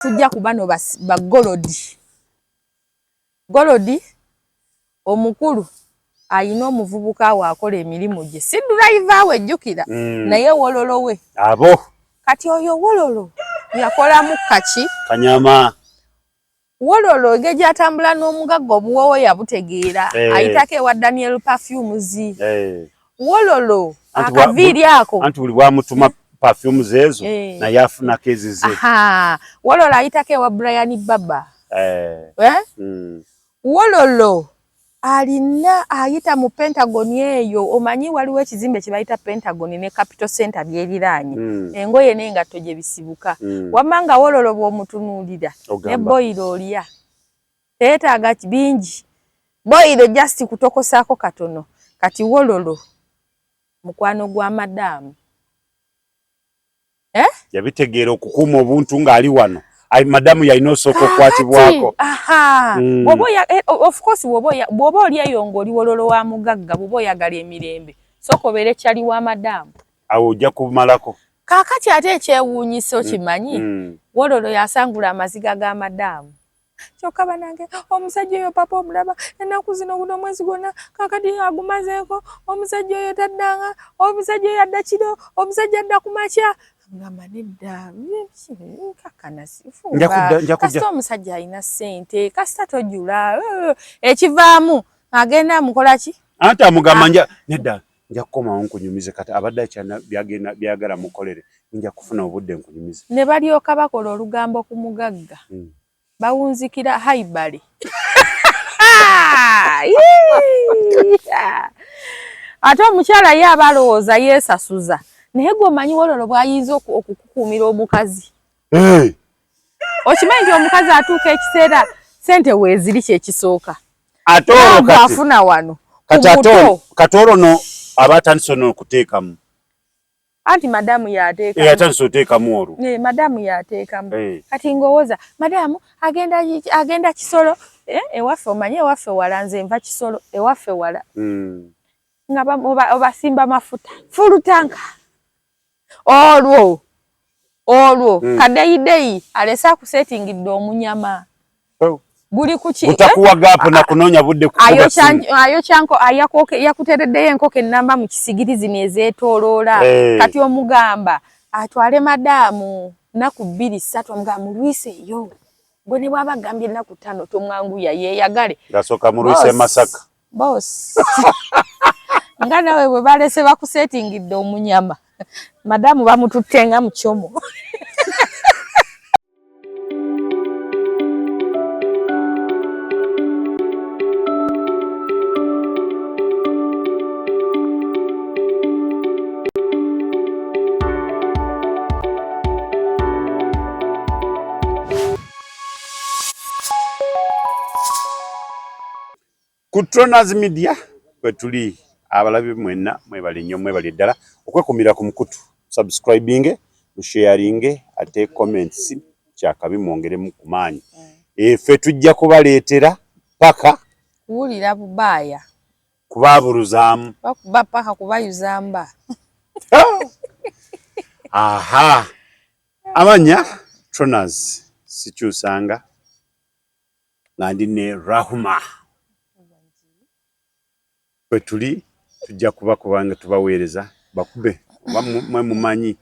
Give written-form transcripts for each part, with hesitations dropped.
Tujja kubano ba Golodi. Golodi omukulu ayina omuvubuka wakola emirimu gye. Si driver we jjukira naye wololo we. Abo. Kati oyo wololo yakola mu kaki. Kanyama. Wololo geje atambula n'omugagga obuwowo yabutegeera. Ayitako ewa Daniel Perfumes. Wololo akaviiri ako. Anti buli bwamutuma perfumes ezo na yafuna kezize. Aha. Wololo ayitako ewa Brian Baba. Wololo alina ayita mu Pentagon eyo omanyi waliwo ekizimbe kye bayita Pentagon ne Capital Center byeliranye engoye n'engatto gye bisibuka wamanga wololo bw'omutunuulira ne boyiro olya teetaaga bingi boyiro just kutokosaako katono kati wololo mukwano gwa madamu yabitegeera okukuuma obuntu ng'ali wano. Ay madamu yalina osooka okwatibwako. Aha. Of course bwoba oli eyo ng'oli wololo wa mugagga bwoba oyagala emirembe sooka obeere kyali wa madamu. Awo ojja kumalako. Kaakati ate ekyewuunyisa okimanyi wololo yasangula amaziga ga madamu. Kyokka banange omusajja oyo papa omulaba ennaku zino guno omwezi gwonna kaakati agumazeeko omusajja oyo taddanga omusajja oyo adda kiro omusajja adda ku makya. Ngamanidda kakana sifu kasita omusajja alina ssente kasita tojula ekivaamu agenda amukola ki anti amugamba nedda nja kukomawo nkunyumize kati abadde akyana byagala mukolere nja kufuna obudde nkunyumize ne balyoka bakola olugambo ku mugagga bawunzikira haibale ate omukyala ye abalowooza yeesasuza naye gwomanyi wololo bw'ayinza okukukuumira omukazi. Okimanyi nti omukazi atuuka ekiseera ssente weeziri kyekisooka. Ate olwo kati afuna wano. Kati olwo no aba atandise n'okuteekamu. Anti madamu yateekamu. Atandise oteekamu olwo. Madamu yateekamu. Kati ngowooza madamu agenda Kisolo. Ewaffe omanyi ewaffe wala nze nva Kisolo ewaffe wala. Nga obasimba mafuta. Full tank. Olwo kadeyideyi alese akusetingidde omunyama guli kuki utakuwaga hapo na kunoonya budde ayo kyanko yakutereddeyo enkoko ennamba mu kisigirizi nezeetooloola kati omugamba atwale madamu nnaku 2-3 omugamba mulwise yo gwe ne bw'aba agambye ennaku 5 tomwanguya yeeyagale gasooka mulwise Masaka boss nga nawe bwe balese bakusetingidde omunyama madamu bamututte nga muchomo. Kutronas Media kwetuli abalabi mwenna mwebali nnyo mwebali ddala okwekumira ku mukutu subscribing sharing ate comments kyakabi mwongeremu ku maanyi ffe tujja kubaleetera paka kuwulira bubaaya kubaabuluzaamu bakuba paka kubayuzamba. Aha amanya Tronas sikyusanga nga ndi ne Rahuma kwetuli tujja kuba kubanga tubaweereza bakube mwe mumanyi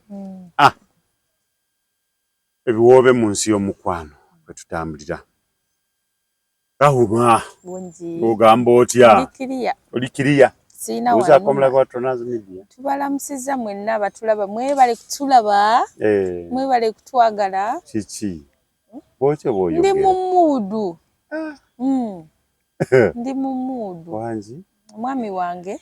ebiwoobe mu nsi y'omukwano kwe tutambulira. Rahuma ogamba otya oli kiriya uzaako omulaga wa Tronas Media tubalamusiza mwenna abatulaba mwebale kutulaba mwebale kutwagala kiki bwotyo bwoyo ndi mu muudu ndi mu muudu wangi omwami wange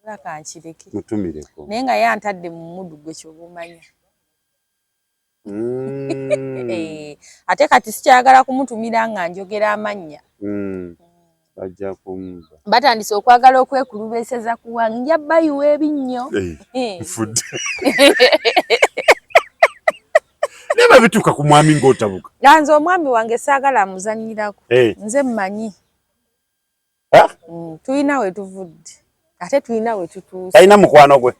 akankireke mutumireko naye nga yantadde mu mudu gwe kyobumanya ate kati sikyagala kumutumira nga njogera amannya ajja kumva batandise okwagala okwekulubeseza kuwange nja bayiwa ebinnyo nfudde neba bituuka ku mwami ng'otabuka nze omwami wange saagala amuzannyirako nze mmanyi tulina we tuvudde ate tulina we tutuuse talina mukwano gwe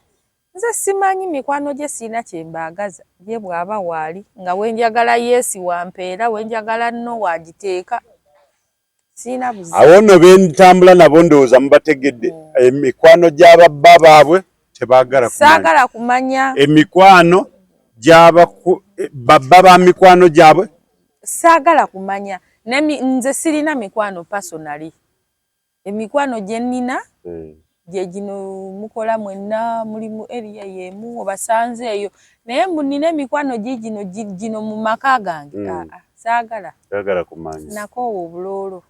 nze simanyi mikwano gye sina kyembagaza ye bwaba waali nga wenjagala yesi wampeera wenjagala nno wagiteeka sina buzi awo nno bentambula nabo ndowooza mubategedde emikwano gy'ababba baabwe tebaagala saagala kumanya emikwano babba ba mikwano gyabwe saagala kumanya nze sirina mikwano personally emikwano gye nnina gye gino mukola mwenna mulimu area yemu obasanze eyo naye mbunina emikwano gino mu maka gange saagala kumanya nakoowa obuloolo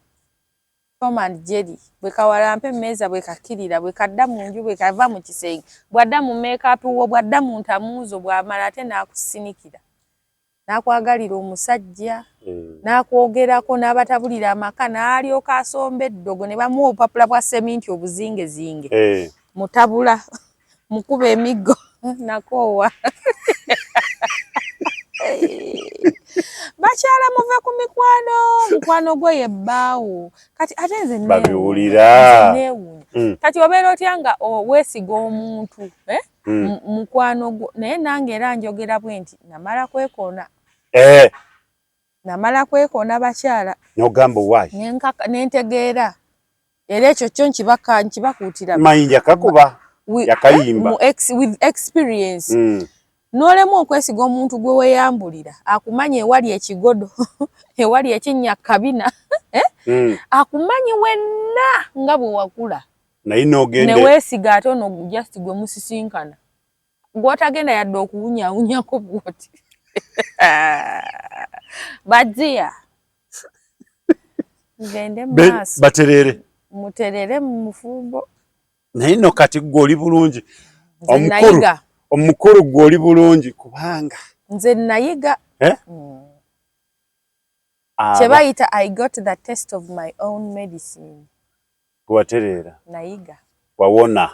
Tom and Jerry bwe kawalampe mmeeza bwe kakirira bwe kadda mu nju bwe kava mu kisenge bwadda mu make-up wo bwadda mu ntamuuzo bw'amala ate n'akusinikira n'akwagalira omusajja n'akwogerako n'abatabulira amaka n'alyoka asomba eddogo ne bamuwa obupapula bwa seminti obuzingezinge mutabula mukuba emiggo nakoowa bakyala muve ku mukwano gwe yebbaawo kati ate nze babiwulira kati obeera otya nga weesiga omuntu mukwano gwo naye nange era njogera bwe nti namala kwekoona bakyala n'ogamba owaayi nentegeera era ekyo kyo nkibakuutira mayinja kakuba yakayimba with experience n'olemu okwesiga omuntu gwe weeyambulira akumanya ewali ekigodo ewali ekinnya kabina akumanyi wenna nga bwe wakula naye n'ogende neweesiga ate ono just gwe musisinkana gw'otagenda yadde okuwunyaawunyako bwoti badziya ngende maaso baterere muterere mu mufumbo naye nno kati gwe oli bulungi nayiga omukulu gwe oli bulungi kubanga nze nayiga kye bayita I got the taste of my own medicine watereera nayiga wawona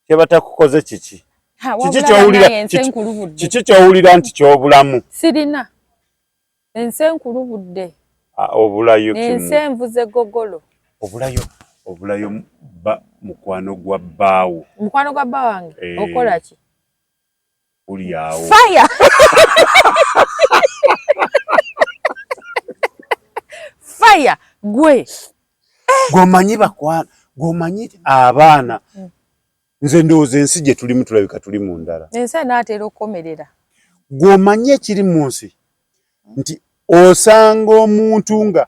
kye batakukoze kiki kiki kyowulira nti kyobulamu sirina ensi enkulubudde obulayo ensi envuze gogolo obulayo mukwano gwa bbaawo mukwano gwa bba wange okola ki uli awo fire fire gwomanyi abaana nze ndowooza ensi gye tulimu tulabika tuli mu ndala ensi anaatera okukomerera gwomanyi ekiri mu nsi nti osanga omuntu nga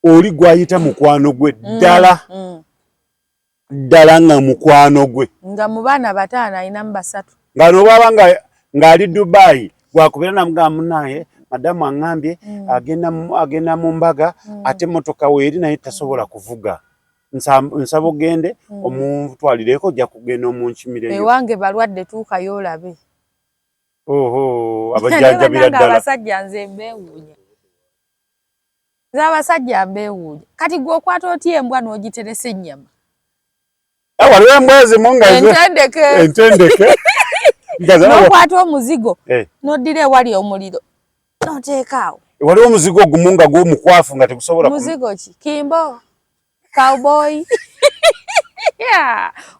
oli gwayita mukwano gwe ddala nga mukwano gwe nga mu baana 5 ayinamu 3 nga nobaba ng'ali Dubai gwakubira namugamba munaye madamu aŋŋambye agenda mu mbaga ate motoka weeri naye tasobola kuvuga nsaba ogende omutwalireko ojja kugenda omunkimireyo ewange balwadde tuukayo olabe abajjanjabira ddala abasajja nze mbeewuunya abasajja mbeewuunya kati gwe okwata otya embwa n'ogiteresa ennyama waliwo embwa ezimu nga entendeke n'okwata omuzigo n'oddira ewali omuliro n'oteeka awo waliwo omuzigo ogumu nga gw'omukwafu nga tegusobola muzigo ki kimbo cowboy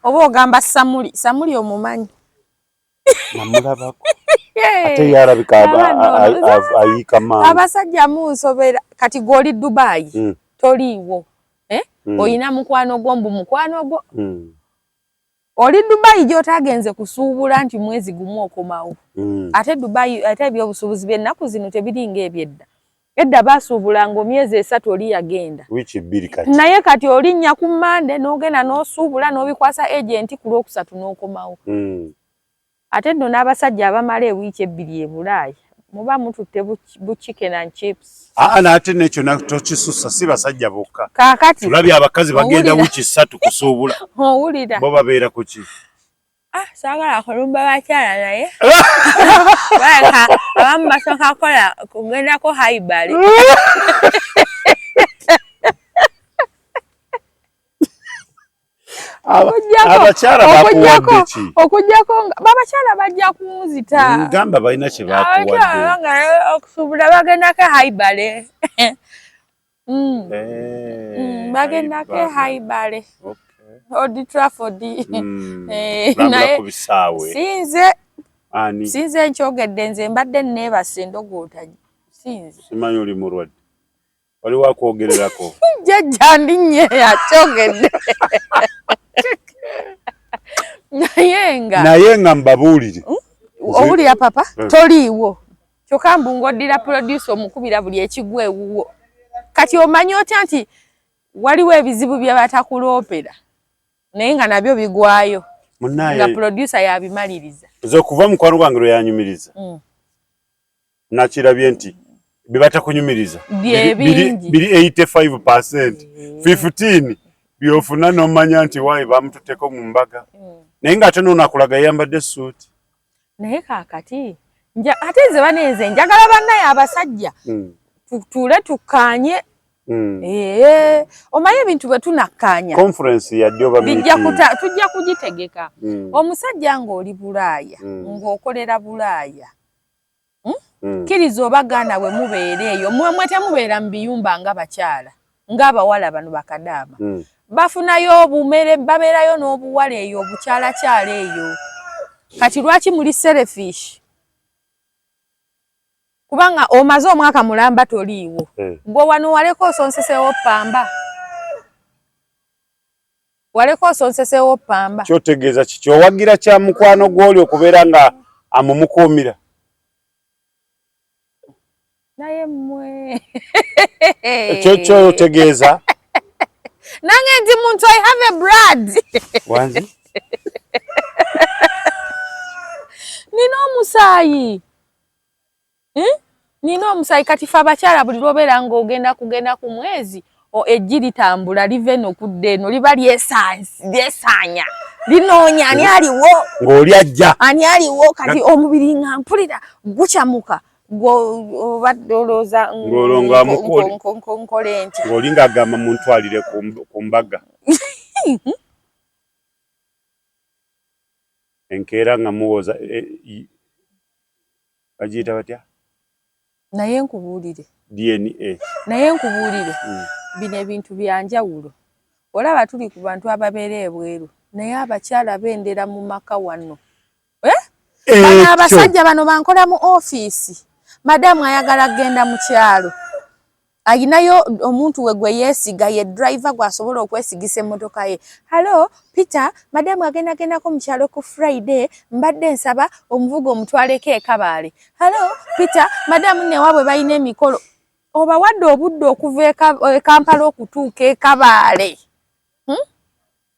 oba ogamba samuli omumanyi namulabako ate yalabika ayiika maanyi abasajja munsobera kati gw'oli Dubai toliiwo oyina mukwano gwo mbu mukwano gwo oli Dubai gy'otagenze kusuubula nti mwezi gumu okomawo ate Dubai ate ebyobusuubuzi by'ennaku zino tebiringa ebyedda edda baasuubulanga emyezi 3 oli yagenda naye kati olinnya ku Mande n'ogenda n'osuubula n'obikwasa agenti ku Lwokusatu n'okomawo ate nno n'abasajja abamala ewiiki 2 e Bulaaya muba mututte bu chicken and chips naate nekyo tokisusa si basajja bokka kaakati tulabye abakazi bagenda wiiki 3 kusuubula owulira bo babeera ku ki saagala kulumba bakyala naye abamu basooka kola kugendako haibali abakyala bakuwadde ki okugyako babakyala bajja kunzita ngamba balina kye bakuwadde okusuubula bagendako haibale bagendako haibale Old Trafford naye kubisawe sinze nkyogedde nze mbadde neebase endogoota sinze simanyi oli mulwadde wali wakwogererako jjajja ndinnye yakyogedde naye nga mbabuulire owulira papa toliiwo kyokka mbu ng'oddira producer omukubira buli ekigwa ewuwo kati omanyi otya nti waliwo ebizibu bye batakuloopera naye nga nabyo bigwayo nga producer yabimaliriza nze okuva mukwano gwange lwe yanyumiriza nakirabye nti bye batakunyumiriza biri 85%, 15 byofuna n'omanya nti waayi bamututeko mu mbaga naye ng'ate n'onakulaga yambadde suuti naye kaakati ate nze banenze njagala bannaye abasajja tutuule tukkaanye omanyi ebintu bwe tunakkaanya conference yadde oba tujja kugitegeka omusajja ng'oli Bulaaya ng'okolera Bulaaya kkiriza oba gaana bwe mubeera eyo mwe temubeera mu biyumba nga bakyala ng'abawala bano bakadaama bafunayo obumere babeerayo n'obuwala eyo obukyalakyala eyo kati lwaki muli selfish kubanga omaze omwaka mulamba toliiwo gwe wano waleko osonsesewo pamba kyotegeeza kiki owagira kya mukwano gw'oli okubeera nga amumukuumira naye mmwe ekyo otegeeza nange ndi muntu I have a blood wanzi nina omusaayi nina omusaayi kati fe abakyala buli lwobeera ng'ogenda kugenda ku mwezi eggi litambula live eno kudde eno liba lyesaanya linoonya ani aliwo ng'oli ajja ani aliwo kati omubiri nga mpulira gukyamuka obadde olooza nkole nti ng'oli ng'agamba muntwalire ku mbaga enkeera nga muwoza bagiyita batya naye nkubuulire DNA naye nkubuulire bino ebintu byanjawulo olaba tuli ku bantu ababeera ebweru naye abakyala bendera mu maka wano bano abasajja bano bankola mu ofiisi madamu ayagala kgenda mu kyalo ayinayo omuntu we gwe yeesiga ye driver gwasobola okwesigisa emmotoka ye halo Peter madamu agendagendako mu kyalo ku Friday mbadde nsaba omuvugo omutwaleko ekabaale halo Peter madamu newaabwe balina emikolo obawadde obudde okuva e Kampala okutuuka ekabaale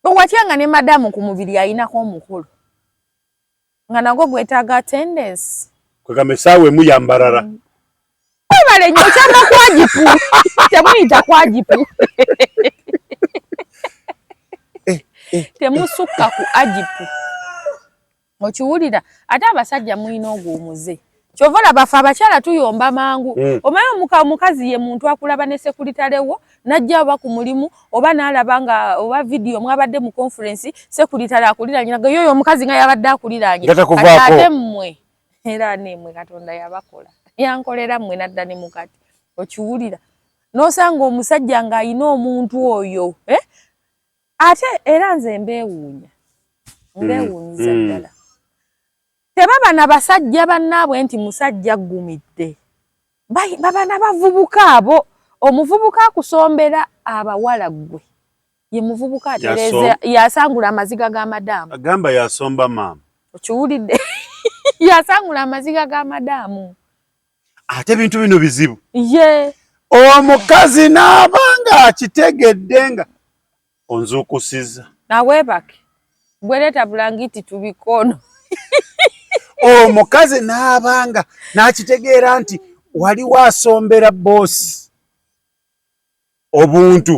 owatyanga ne madamu ku mubiri ayinako omukolo nga nagwo gwetaaga attendance kwegamba essaawa emu yambalala webale nnyo okyama kwajipu temuyita kwajipu temusukka ku ajipu okiwulira ate abasajja mulina ogwo omuze kyova olaba ffe abakyala tuyomba mangu omanyi omukazi ye muntu akulaba ne sekuritalewo najja oba ku mulimu oba n'alaba nga oba vidiyo mwabadde mu conference sekuritale akuliranyiraga yoyo omukazi nga yabadde akuliranye ate mmwe era nemwe Katonda yabakola yankolera mmwe nadda ne mukati okiwulira n'osanga omusajja ng'ayina omuntu oyo ate era nze mbeewuunyiza ddala tebaba n'abasajja bannaabwe nti musajja aggumidde baba n'abavubuka abo omuvubuka akusombera abawala ggwe ye muvubuka atereeza yasangula amaziga g'amadaamu agamba yasomba maama okiwulidde yasangula amaziga g'amadaamu ate bintu bino bizibu ye omukazi n'abanga akitegedde nga onzuukusiza naweebake bweleeta bulangiti tubikono omukazi n'abanga n'akitegeera nti wali wasombera boosi obuntu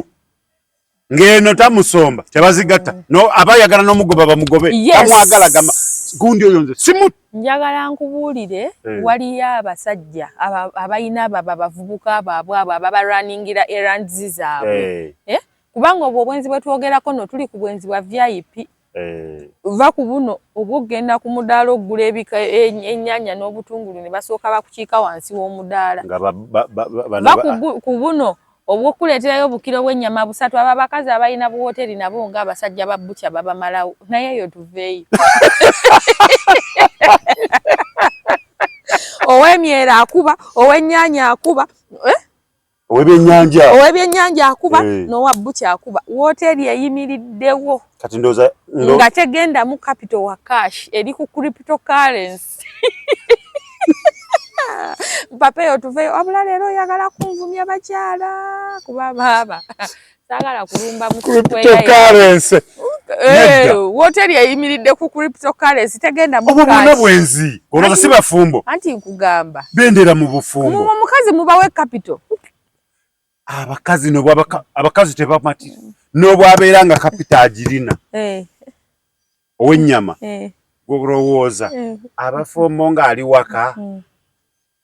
ng'eno tamusomba tebazigatta aba yagala n'omugoba bamugobe tamwagala gamba gundi oyo nze simu njagala nkubuulire waliyo abasajja abayina bavubuka baabwe abo ababalwaningira errands zaabwe kubanga obwo obwenzi bwe twogerako no tuli ku bwenzi bwa VIP va ku buno obwogenda ku mudaala okugula ennyaanya n'obutungulu ne basooka bakukiika wansi w'omudaala va ku buno obwokuleeterayo obukiro bw'ennyama busatu abo abakazi abalina bu hoteri nabo nga abasajja ba butcha babamalawo naye yo tuveeyo ow'emyera akuba ow'ennyaanya akuba ow'ebyennyanja akuba n'owa butcha akuba hoteri eyimiriddewo kati ndoza nga tegenda mu capital wa cash eri ku cryptocurrency papa yo tuveeyo wabula leero oyagala kunvumya bakyala kuba baaba saagala kulumba mu cryptocurrency hoteri eyimiridde ku cryptocurrency tegenda mu cash obwo bwenzi olowooza si bafumbo anti nkugamba bendera mu bufumbo omukazi mubawe capital abakazi abakazi tebamatira n'obwabeera nga capital agirina ow'ennyama gwolowooza abafumbo nga ali waka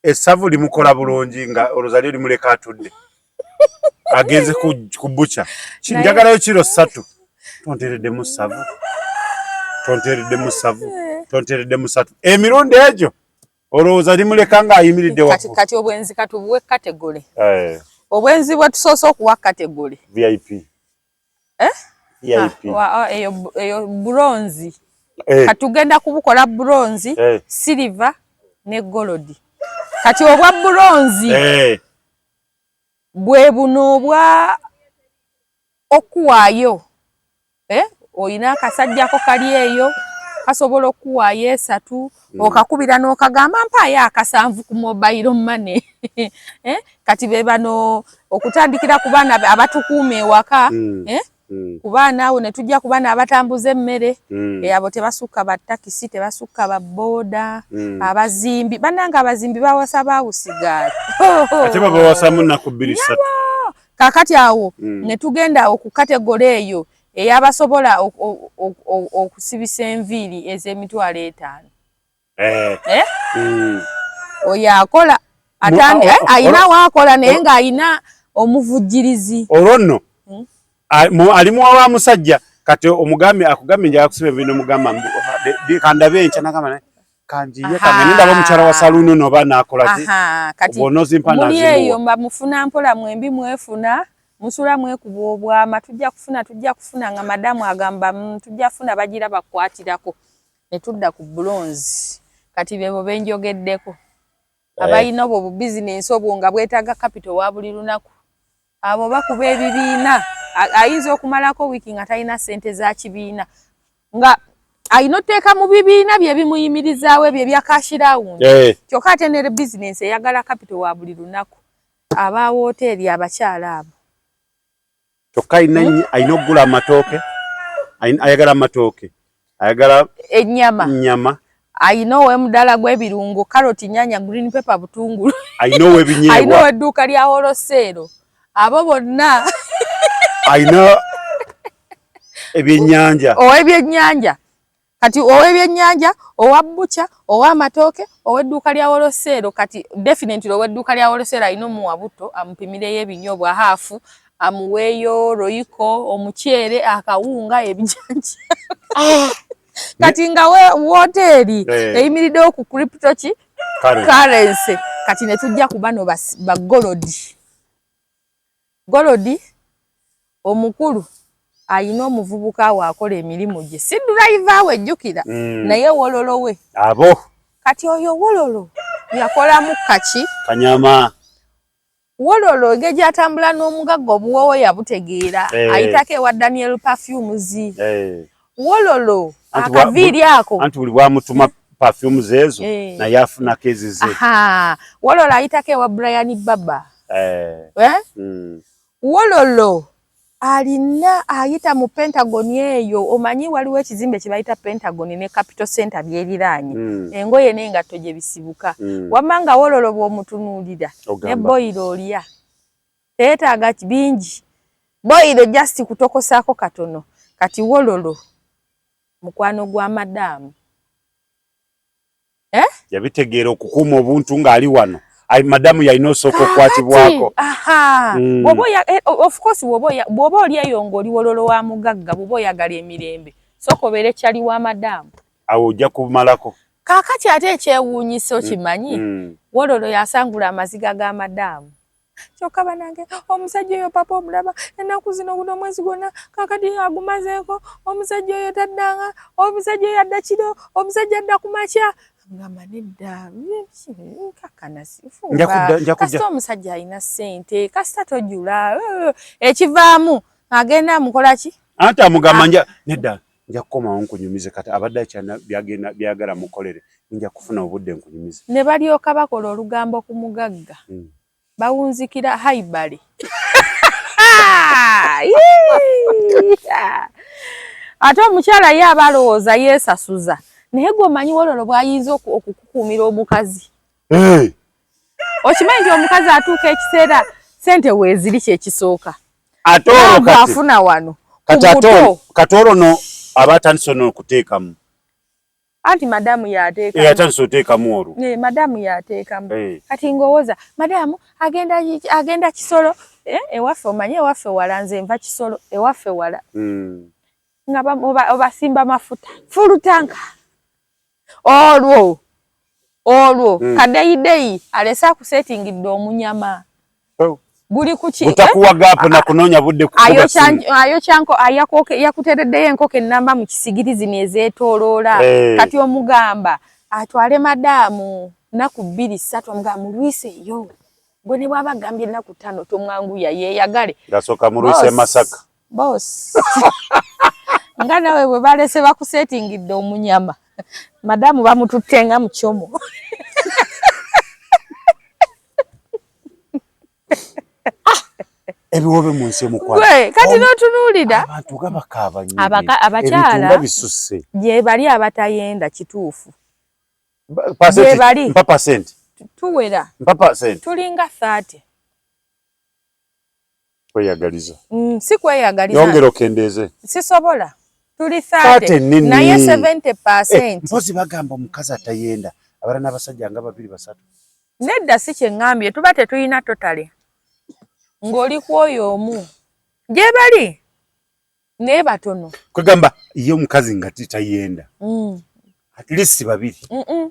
essavu limukola bulungi nga olozalyo limuleka atudde agenze ku butcha njagalayo kiro 3 tontereddemu 3 emirundi egyo olowooza limuleka nga ayimiridde waku kati obwenzi katubuwe kategole obwenzi bwe tusoose okuwa kategole VIP eyo bronze katugenda kubukola bronze silver ne gold kati obwa bronze bwe buno obwa okuwaayo oyina akasajjako kali eyo kasobola okuwaayo 3 okakubira n'okagamba mpaayo 7 ku mobile money kati be bano okutandikira ku baana abatukuuma ewaka ku baana awo ne tujja ku baana abatambuza emmere abo tebasukka battakisi tebasukka babooda abazimbi bannanga abazimbi bawasa baawusigaali ate babawasamu nnaku 2-3 kaakati awo ne tugenda okukategole eyo eyabasobola okusibisa enviiri ez'emitwalo 5 oyo akola ayina waakola naye ng'ayina omuvujjirizi olwo nno alimu wa musajja kati omugambi akugambye nja kusiba ebintu mugamba kandabe encha nakama kanjiye kangene ndaba mukyala wa saluni no bana akola kati bonozi mpana zimu eyo mba mufuna mpola mwembi mwefuna musula mwekuba obwama tujja kufuna nga madamu agamba tujja kufuna bagira bakwatirako ne tudda ku bronze kati bebo benjogeddeko abayina obwo business obwo nga bwetaaga capital wa buli lunaku abo bakuba ebibiina ayinza okumalako wiiki nga talina ssente za kibiina nga ayina otteeka mu bibiina bye bimuyimirizaawo ebyo ebya kashirawundi kyokka ate ne bizinensi eyagala capital wa buli lunaku aba hoteri abakyala abo kyokka ayina okugula amatooke ayagala amatooke ayagala ennyama ayina ow'emudala gw'ebirungo karoti nyanya green pepper butungulu ayina ow'ebinyeebwa ayina ow'edduuka lya wholesale abo bonna ayina ebyennyanja ow'ebyennyanja kati ow'ebyennyanja owa butcha ow'amatooke ow'edduuka lya wholesale kati definitely ow'edduuka lya wholesale ayina omuwa buto amupimireyo ebinyoobwa haafu amuweeyo royiko omuceere akawunga ebijanja kati nga hoteri eyimiriddewo ku crypto ki currency kati ne tujja ku bano ba golodi omukulu ayina omuvubuka waakola emirimu gye si driver we ejjukira naye wololo we abo kati oyo wololo yakolamu kaki kanyama wololo engeri gy'atambula n'omugagga obuwowo yabutegeera ayitako ewa Daniel Perfumes wololo akaviiri ako anti buli bwamutuma perfumes ezo naye afunako ezize wololo ayitako ewa Brian Baba wololo alina ayita mu Pentagon eyo omanyi waliwo ekizimbe kye bayita Pentagon ne Capital Center byeriraanye engoye n'engatto gye bisibuka wamma nga wololo bw'omutunuulira ne boyiro olya teetaaga bingi boyiro just kutokosaako katono kati wololo mukwano gwa madamu yabitegeera okukuuma obuntu ng'ali wano madamu yalina osooka okukwatibwako of course bw'oba oli eyo ng'oli wololo wa mugagga bw'oba oyagala emirembe sooka obeere kyali wa madamu awo ojja kumalako kaakati ate ekyewuunyisa okimanyi wololo yasangula amaziga ga madamu kyokka banange omusajja oyo papa omulaba ennaku zino guno mwezi gwonna kakati agumazeeko omusajja oyo taddanga omusajja oyo adda kiro omusajja adda ku makya ngamba nedda kakana sifuba kasita omusajja alina ssente kasita tojula ekivaamu agenda amukola ki ate amugamba nedda nja kukomawo nkunyumize kati abadde akyana byagala mukolere nja kufuna obudde nkunyumize ne balyoka bakola olugambo ku mugagga bawunzikira haibale ate omukyala ye aba alowooza yeesasuza naye gwe omanyi wololo bw'ayinza okukukuumira omukazi okimanyi nti omukazi atuuka ekiseera ssente weeziri kyekisooka ate olwo afuna wano kati olwo no aba atandise n'okuteekamu anti madamu yateekamu yatandise oteekamu olwo madamu yateekamu kati ngowooza madamu agenda Kisolo ewaffe omanyi ewaffe wala nze nva Kisolo ewaffe wala nga obasimba mafuta fulutanka olwo kadeyideyi alese akusetingidde omunyama guli kuki utakuwagapo na kunoonya budde ayo kyanko yakutereddeyo enkoko ennamba mu kisigirizi nezeetooloola kati omugamba atwale madamu naku 2-3 omugamba mulwise yo gwe ne bwaba gambye naku 5 tomwanguya yeeyagale gasooka mulwise Masaka boss nga nawe bwe balese bakusetingidde omunyama madamu bamututtenga mu kyomo ebiwobe mu nsi emukwano kati n'otunuulira abantu gabakaaba nnyo abakyala bisusse gye bali abatayenda kituufu gye bali mpa pasenti tuwera mpa pasenti tulinga 30 kweyagaliza si kweyagaliza yongera okendeeze sisobola tuli 30 naye 70% mpozi bagamba omukazi atayenda abala n'abasajja nga 2-3 nedda si kyeŋŋambye tuba tetulina totale ng'oli kwoyo omu gye bali naye batono kwegamba ye omukazi nga titayenda at least 2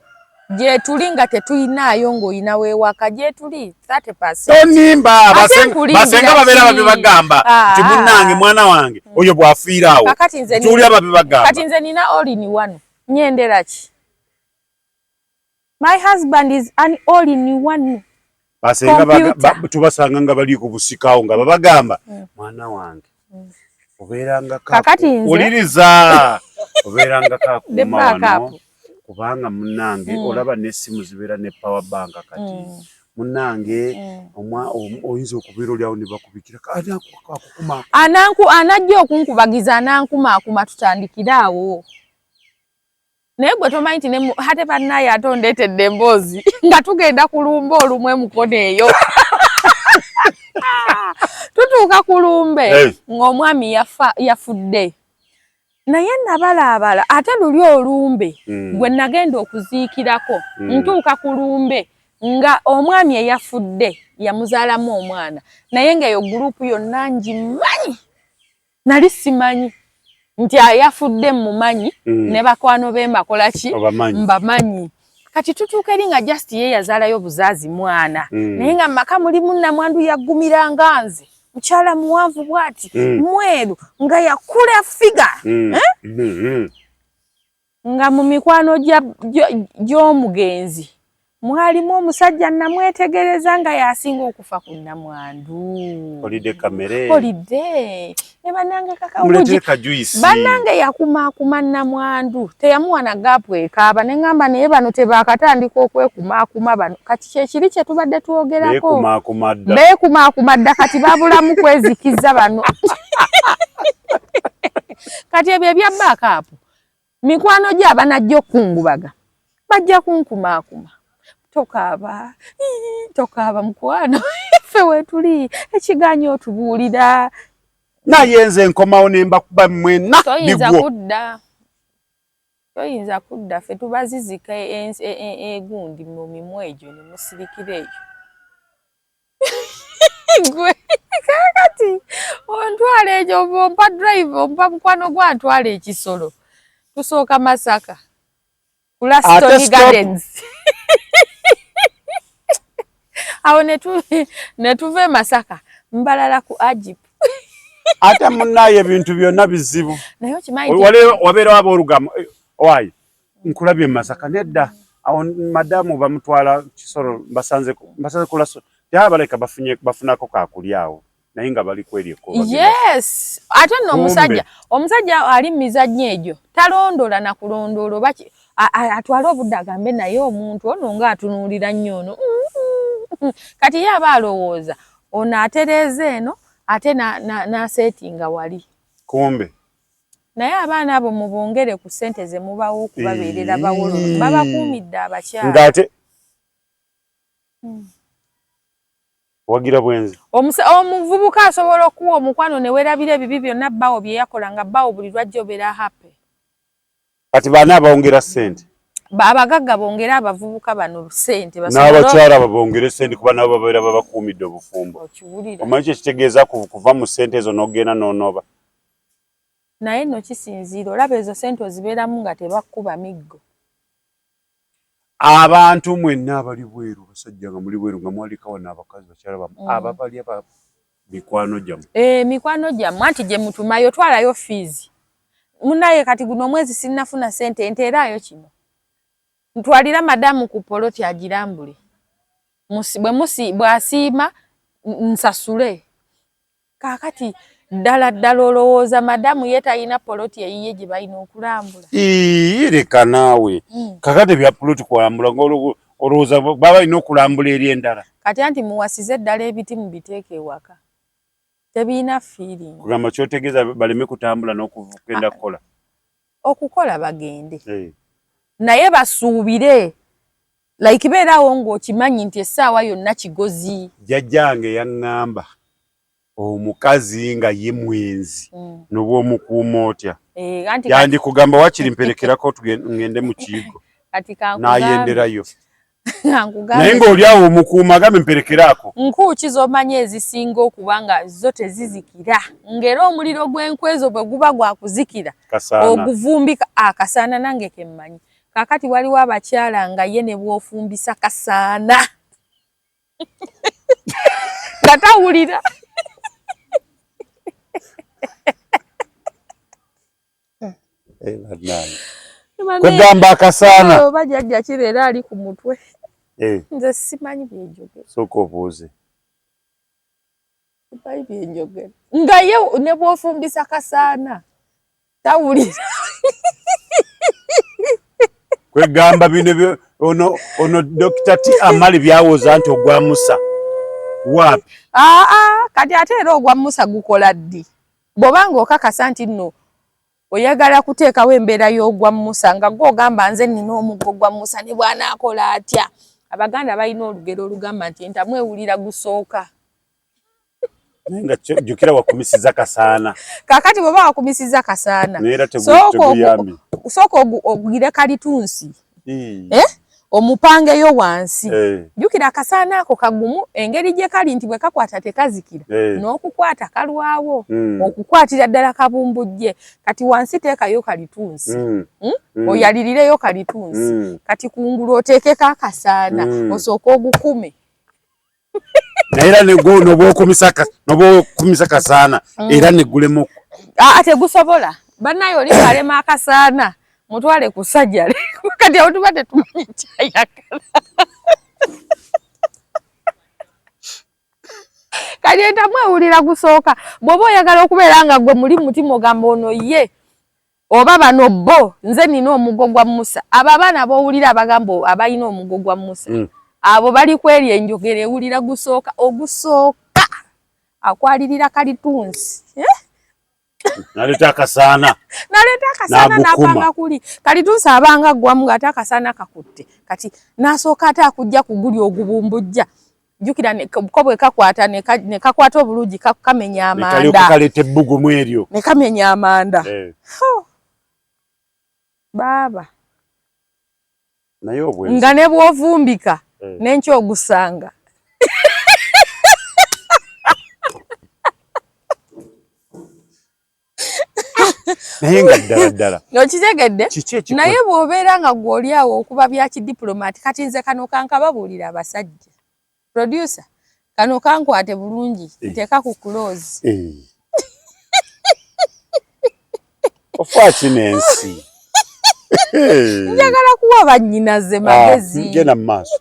gye tuli nga tetuyinaayo ng'olina weewaka gye tuli 30%. Tonimba basenga babeera babe bagamba nti munnange mwana wange oyo bw'afiiraawo tuli ababe bagamba kati nze nina all in one nyendera ki my husband is an all in one basenga tubasanga nga bali ku busikawo nga babagamba mwana wange obeeranga oliriza obeeranga kakuuma kubanga munnange olaba n'essimu zibeera ne power bank kati munnange oyinza okubeera olyawo ne bakubikira anajja okunkubagiza anankumaakuma tutandikire awo naye gwe tomanyi nti hate bannaye ate ondeetedde emboozi nga tugenda kulumba olumwe mukono eyo tutuuka ku lumbe ng'omwami yafudde naye nabalaabala ate luli olumbe gwe nagenda okuziikirako ntuuka ku lumbe nga omwami eyafudde yamuzaalamu omwana naye ng'eyo gurupu yonna ngimanyi nali simanyi nti ayafudde mumanyi ne bakwano be mbakola ki mbamanyi kati tutuuka eri nga just ye yazaalayo buzaazi mwana naye nga maka mulimu nnamwandu yaggumiranga nze mukyala muwanvu bwati mweru nga yakula figa nga mu mikwano gy'omugenzi mwalimu omusajja namwetegereza nga yasinga okufa ku nnamwandu holide ne bannange bannange yakumaakuma nnamwandu teyamuwa na gaapu ekaaba ne ŋŋamba naye bano tebaakatandika okwekumaakuma bano kati kyekiri kye tubadde twogerako beekumaakuma dda kati babulamu kwezikiza bano kati ebyo ebya baakaapu mikwano gye abanajja okukungubaga bajja kunkumaakuma tokaaba mukwano ffe weetuli ekiganyo otubuulira naye nze nkomawo ne mbakuba mwena toyinza kudda ffe tubazizika egundi mu mimwa egyo ne musirikira eyo gwe kakati ontwala egyo ompa drive ompa mukwano gwa ntwala ekisolo tusooka Masaka ku Laston Gardens awo netuve Masaka mbalala ku Ajip ate munnaye ebintu byonna bizibu naye okimanyi wale wabeera waba olugamo owayi nkulabye Masaka nedda awo madamu bamutwala Kisoro basanze kulaso yabaleka bafunako kakulyawo naye nga bali kweri ekko yes ate no omusajja ali mizannyo egyo talondola na kulondolo baki atwala obudagambe naye omuntu ono nga atunuulira nnyo ono kati yaba alowooza ono atereze eno ate na settinga wali kumbe naye abaana abo mubongere ku ssente ze mubawo okubabeerera bawololo babakuumidde abakyala ngate wagira bwenzi omuvubuka asobola okuwa omukwano ne weerabira ebibi byonna bbawo bye yakola nga bbawo buli lwajja obeera happy kati baana abongera ssente abagagga bongera abavubuka bano ssente n'abakyala babongere ssente kuba nabo babeera babakuumidde obufumbo omanyi kye kitegeeza kuva mu ssente ezo n'ogenda n'onoba naye nno kisinziira olaba ezo ssente ozibeeramu nga tebakkuba miggo abantu mwenna abali bweru basajja nga muli bweru nga mwalikawo n'abakazi bakyala bamu ababalya mikwano gyamu mikwano gyamu anti gye mutumayo twalayo fiizi munaye kati guno omwezi sinnafuna ssente nteeraayo kino ntwalira madamu ku poloti agirambule bw'asiima nsasule kaakati ddala olowooza madamu ye talina poloti eyiye gye balina okulambula leka naawe kakati bya poloti kulambula olowooza baba balina okulambula eri endala kati anti muwasize eddala ebiti mubiteeka ewaka tebiina feeling kugamba kyotegeeza baleme kutambula n'okugenda kukola okukola bagende naye basuubire like beeraawo ng'okimanyi nti essaawa yonna kigozi jjajjange yaŋŋamba omukazi nga ye mwenzi n'obwomukuuma otya yandikugamba wakiri mperekerako ngende mu kiyigo n'ayenderayo naye ng'oli awo omukuuma agambe mperekeraako nkuuki z'omanyi ezisinga okuba nga zo tezizikira ng'era omuliro gw'enkwezo bwe guba gwakuzikira oguvumbika akasaana nange kemmanyi kaakati waliwo abakyala nga ye ne bw'ofumbisa kasaana nga tawulira kwegamba akasaana bajjajja kireera ali ku mutwe nze simanyi byenjogera sooka obuuze simanyi byenjogera nga ye ne bw'ofumbisa kasaana tawulira kwegamba bino ono Dr. T Amali byawoza nti ogwa Musa wapi kati ate era ogwa Musa gukola ddi bw'obanga okakasa nti nno oyagala kuteekawo embeera y'ogwa Musa nga gw'ogamba nze nina omuggo gwa Musa ne bw'anaakola atya abaganda balina olugero olugamba nti entamu ewulira gusooka naye nga jjukira wakumisiza kasaana kaakati bw'oba wakumisiza kasaana sooka ogire kalitunsi omupangeyo wansi jjukira akasaana ako kagumu engeri gye kali nti bwe kakwata tekazikira n'okukwata kalwawo okukwatira ddala kabumbujje kati wansi teekayo kalitunsi oyalirireyo kalitunsi kati kungulu oteekeko akasaana osooka ogukume naye era n'obwokumisa kasaana era negulemu tegusobola bannaye oli alema akasaana mutwale ku sajjale kati awo tuba tetumanyi kyayagala kati entamu ewulira gusooka bw'oba oyagala okubeera nga gwe muli mutima ogamba ono ye oba bano bo nze nina omuggo gwa Musa abo abaana b'owulira abagamba abalina omuggo gwa Musa abo bali kweri enjogera ewulira gusooka ogusooka akwalirira kalitunsi naleta akasaana n'apanga kuli kalitunsi abanga gwamu ng'ate akasaana kakutte kati n'asooka ate akujja ku guli ogubumbujja jjukira ko bwe kakwata ne kakwata obulungi kamenya amanda kaleta ebbugumu eryo ne kamenya amanda baaba naye obwenzi nga ne bw'ovumbika n'enkya ogusanga naye nga ddala okitegedde naye bw'obeera nga gw'oli awo okuba bya kidiplomati kati nze kano kankababuulira abasajja Producer kano kankwate bulungi nteka ku close ofa chinensi njagala kuwa bannyinaze magezi ngena maaso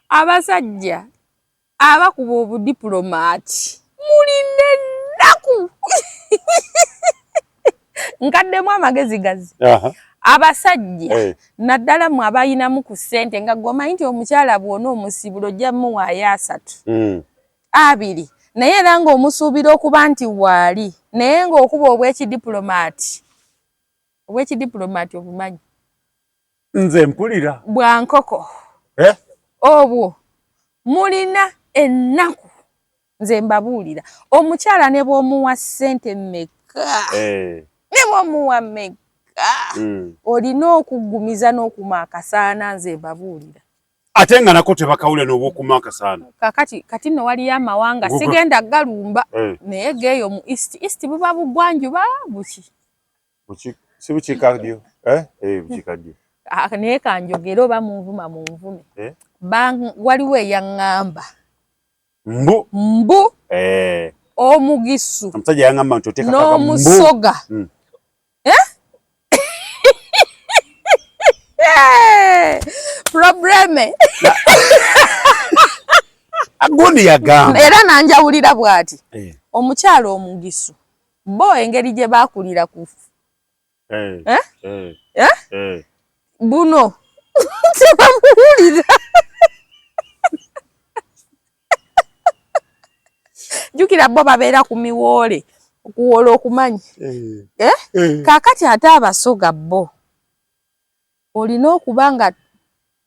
abasajja abakuba obudiplomati muline ennaku nkaddemu amagezi gazi abasajja naddala mwe abayinamu ku ssente nga gwomanyi nti omukyala bwona omusibulo ojja muwaayo 3 2 naye era ng'omusuubira okuba nti waali naye ng'okuba obw'ekidiplomati obumanyi nze mpulira bwa nkoko obwo mulina ennaku nze mbabuulira omukyala ne bw'omuwa ssente mmeka ne bw'omuwa mmeka olina okuggumiza n'okuma akasaana nze mbabuulira ate nga nako tebakawule n'obwokuma akasaana kati no waliyo amawanga sigenda galumba naye geeyo mu east buba bugwanjuba buki si bukiikaddyo bukiikaddyo naye kanjogera oba munvuma munvume waliwo eyaŋŋamba mbu omugisu omusajja yaŋŋamba nti oteeka n'omusoga probleme agundi yagamba era nanjawulira bw'ati omukyala omugisu bo engeri gye baakulira kufu buno tebamuwulira jjukira bo babeera ku miwoole okuwola okumanyi kaakati ate abasoga bo olina okuba nga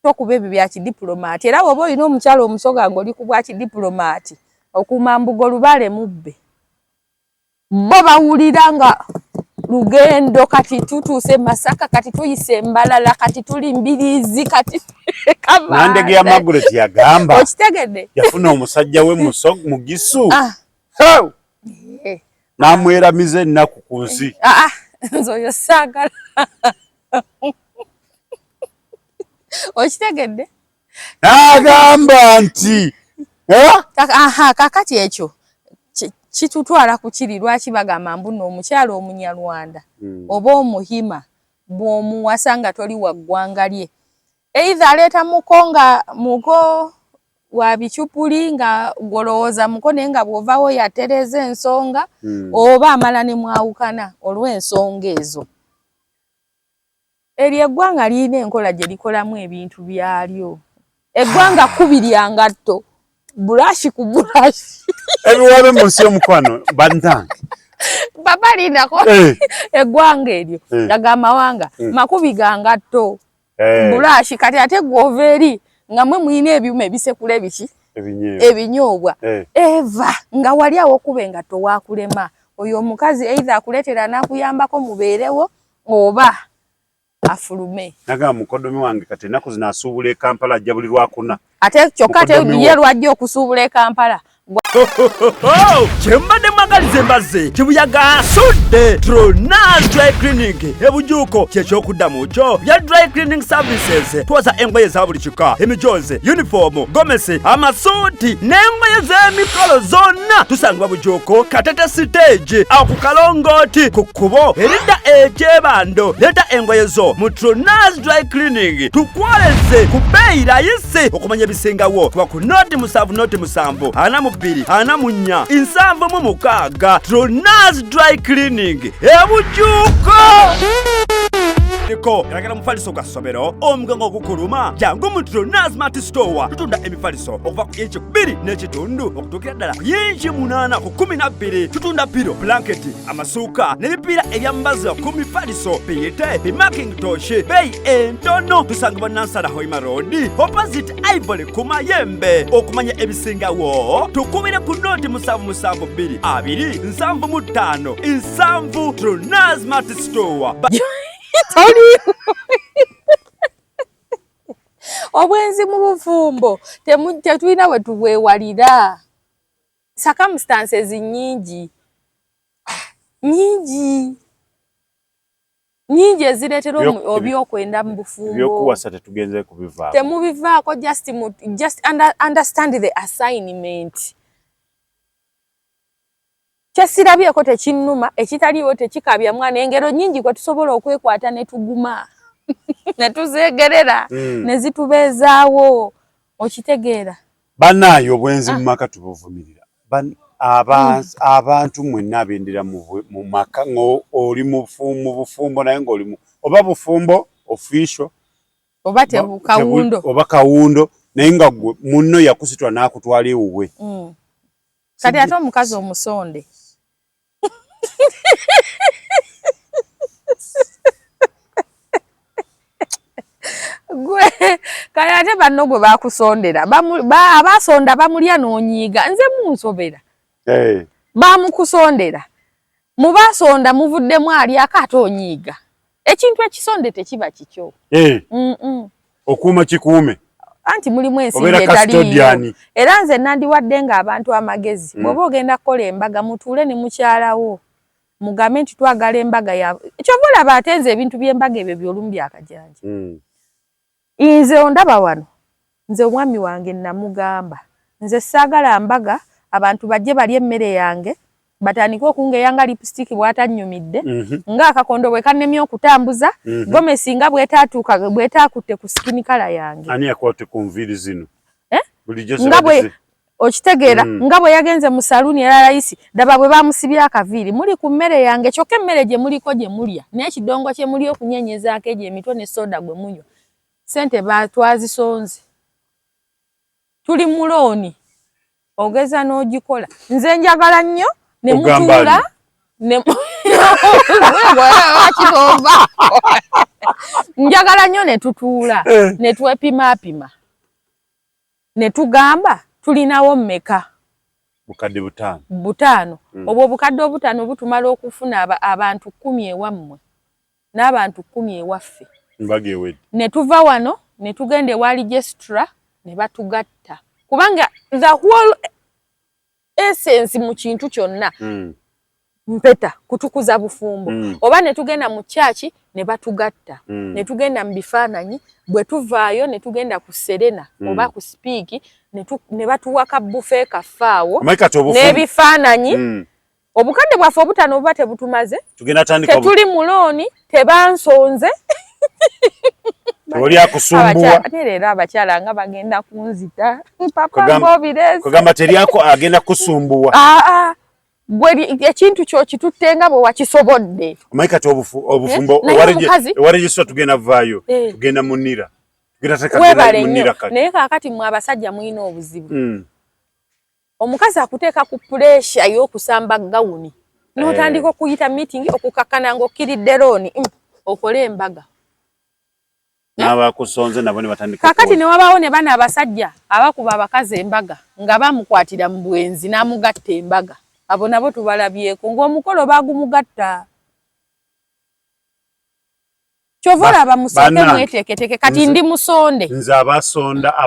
tokuba ebyo bya kidiplomati era bw'oba olina omukyala omusoga ng'oli ku bwa kidiplomati okuuma mbugo lubale mubbe bo bawulira nga lugendo kati tutuuse Masaka kati tuyise Mbalala kati tuli Mbirizi kati Nandege ya Margaret yagamba okitegedde yafuna omusajja we mugisu namweramiza ennaku ku nsi nze oyo saagala okitegedde n'agamba nti kakati ekyo kitutwala ku kiri lwaki bagamba mbu n'omukyala omunyarwanda oba omuhima bw'omuwasa nga toli wa ggwanga lye either aleeta muko wa bicupuli nga golowooza muko naye nga bw'ovaawo yatereza ensonga oba amala ne mwawukana olw'ensonga ezo eryo eggwanga lirina enkola gye likolamu ebintu byalyo eggwanga kkubi lya ngatto burashi ku burashi ebiwabe mu nsi y'omukwano bantange baba lindako eggwanga eryo agamawanga makubi ga ngatto burashi kati ate gwova eri nga mwe mulina ebyuma ebisekula ebiki ebinyoobwa eva nga wali awo okuba engatto waakulema oyo omukazi either akuleetera n'akuyambako mubeerewo oba afulume naga mukodomi wange kati ennaku zino asuubula e Kampala ajja buli Lwakuna ate kyokka ate ye lwajja okusuubula e Kampala kyembadde mwagaliza embaze kibuyaga asudde Tronas Dry Cleaning ebujuuko kyekyokuddamu kyo bya dry cleaning services twoza engoye za buli kika emijoze uniform gomesi amasuuti n'engoye z'emikolo zonna tusangibwa bujuuko Katete stage awo ku Kalongooti ku kkubo eridda ekyebando leeta engoye zo mu Tronas Dry Cleaning tukwoleze ku bbeeyi layisi okumanya ebisingawo tuba ku noti 7 42 4 7 Tronas Dry Cleaning ebujuuko Liko eragera mufaliso gwa ssomero omugango ogukuluma jangu mu Tronas Mart Store tutunda emifaliso okuva ku inchi 2 n'ekitundu okutuukira ddala ku inchi 8 ku 12 tutunda piro blanketi amasuuka n'ebipiira ebyambazi ku mifaliso biyite bimakintosh beeyi entono tusangibwa Nansana Hoima Road opposite Ivory ku Mayembe okumanya ebisingawo tukubire ku noti 772 275 Tronas Mart Store obwenzi mu bufumbo tetulina we tubwewalira circumstances nyingi nyingi ezireetera obyokwenda mu bufumbo. Ebyokuwasa tetugenze kubivaako. Temubivaako, just understand the assignment. Kyesirabyeko tekinnuma, ekitaliwo tekikabya mwana. Engero nyingi kwe tusobola okwekwata ne tuguma. Ne tuzeegerera, ne zitubeezaawo. Okitegeera. Bannaayo obwenzi mu maka tubuvumirira. Abantu mwenna abendera mu maka oli mu bufumbo naye ng'oli oba bufumbo official oba kawundo oba kawundo naye nga munno yakusitwa n'akutwala ewuwe. Kati ate omukazi omusonde gwe kale ate banno gwe bakusondera abasonda bamulya n'onyiiga nze munsobera. Bamukusondera mubasonda muvuddemu ali ate onyiiga ekintu ekisonde tekiba kikyo. Okuuma kikuume anti mulimu ensimbi etaliiyo era nze nandiwadde nga abantu amagezi bw'oba ogenda kukola embaga mutuule ne mukyalawo mugambe nti twagala embaga ya kyova olaba ate nze ebintu by'embaga ebyo byolumu byakajanja. Nze ondaba wano nze omwami wange namugamba nze saagala mbaga abantu bajje balye emmere yange batandike okungeyanga lipstick bw'atanyumidde ng'akakondo bwe kannemye okutambuza gomesi nga bwetaakutte ku skin color yange. Ani yakwate ku nviiri zino? Nga bwe okitegeera nga bwe yagenze mu saluuni era layisi daba bwe bamusibye akaviiri muli ku mmere yange kyokka emmere gye muliko gye mulya n'ekidongo kye muli okunyenyezaako egyo emitwe ne soda gwe munywa ssente twazisonze tuli mu looni ogeza n'ogikola nze njagala nnyo ne mutuula njagala nnyo ne tutuula ne twepimaapima ne tugamba tulinawo mmeka bukadde butaano obwo obukadde obutaano butumala okufuna abantu 10 ewammwe n'abantu 10 ewaffe ne tuva wano ne tugenda ewa registra ne batugatta kubanga the whole essence mu kintu kyonna mpeta kutukuza bufumbo oba ne tugenda mu church ne batugatta ne tugenda mu bifaananyi bwe tuvaayo ne tugenda ku Serena oba ku Speak ne batuwaka bufe kafaawo n'ebifaananyi obukadde bwaffe obutano obuba tebutumaze tetuli mu looni tebansonze oli akusumbuwa leero abakyala nga bagenda kunzita papa ng'obirezi kugamba teryako agenda kusumbuwa gwe ekintu kyo kituttenga bwe wakisobodde omanyi kati obufumbo ewaregistra tugenda vaayo tugenda munira naye kaakati mwe abasajja mulina obuzibu omukazi akuteeka ku puleesha y'okusamba gawuni n'otandika okuyita meeting okukakkana ng'okkiridde looni okole embaga n'abakusonze nabo ne batandika kaakati ne wabaawo ne bana abasajja abakuba abakazi embaga nga bamukwatira mu bwenzi n'amugatta embaga abo nabo tubalabyeko ng'omukolo baagumugatta kyova olaba musonde mweteeketeke kati ndi musonde nze abasonda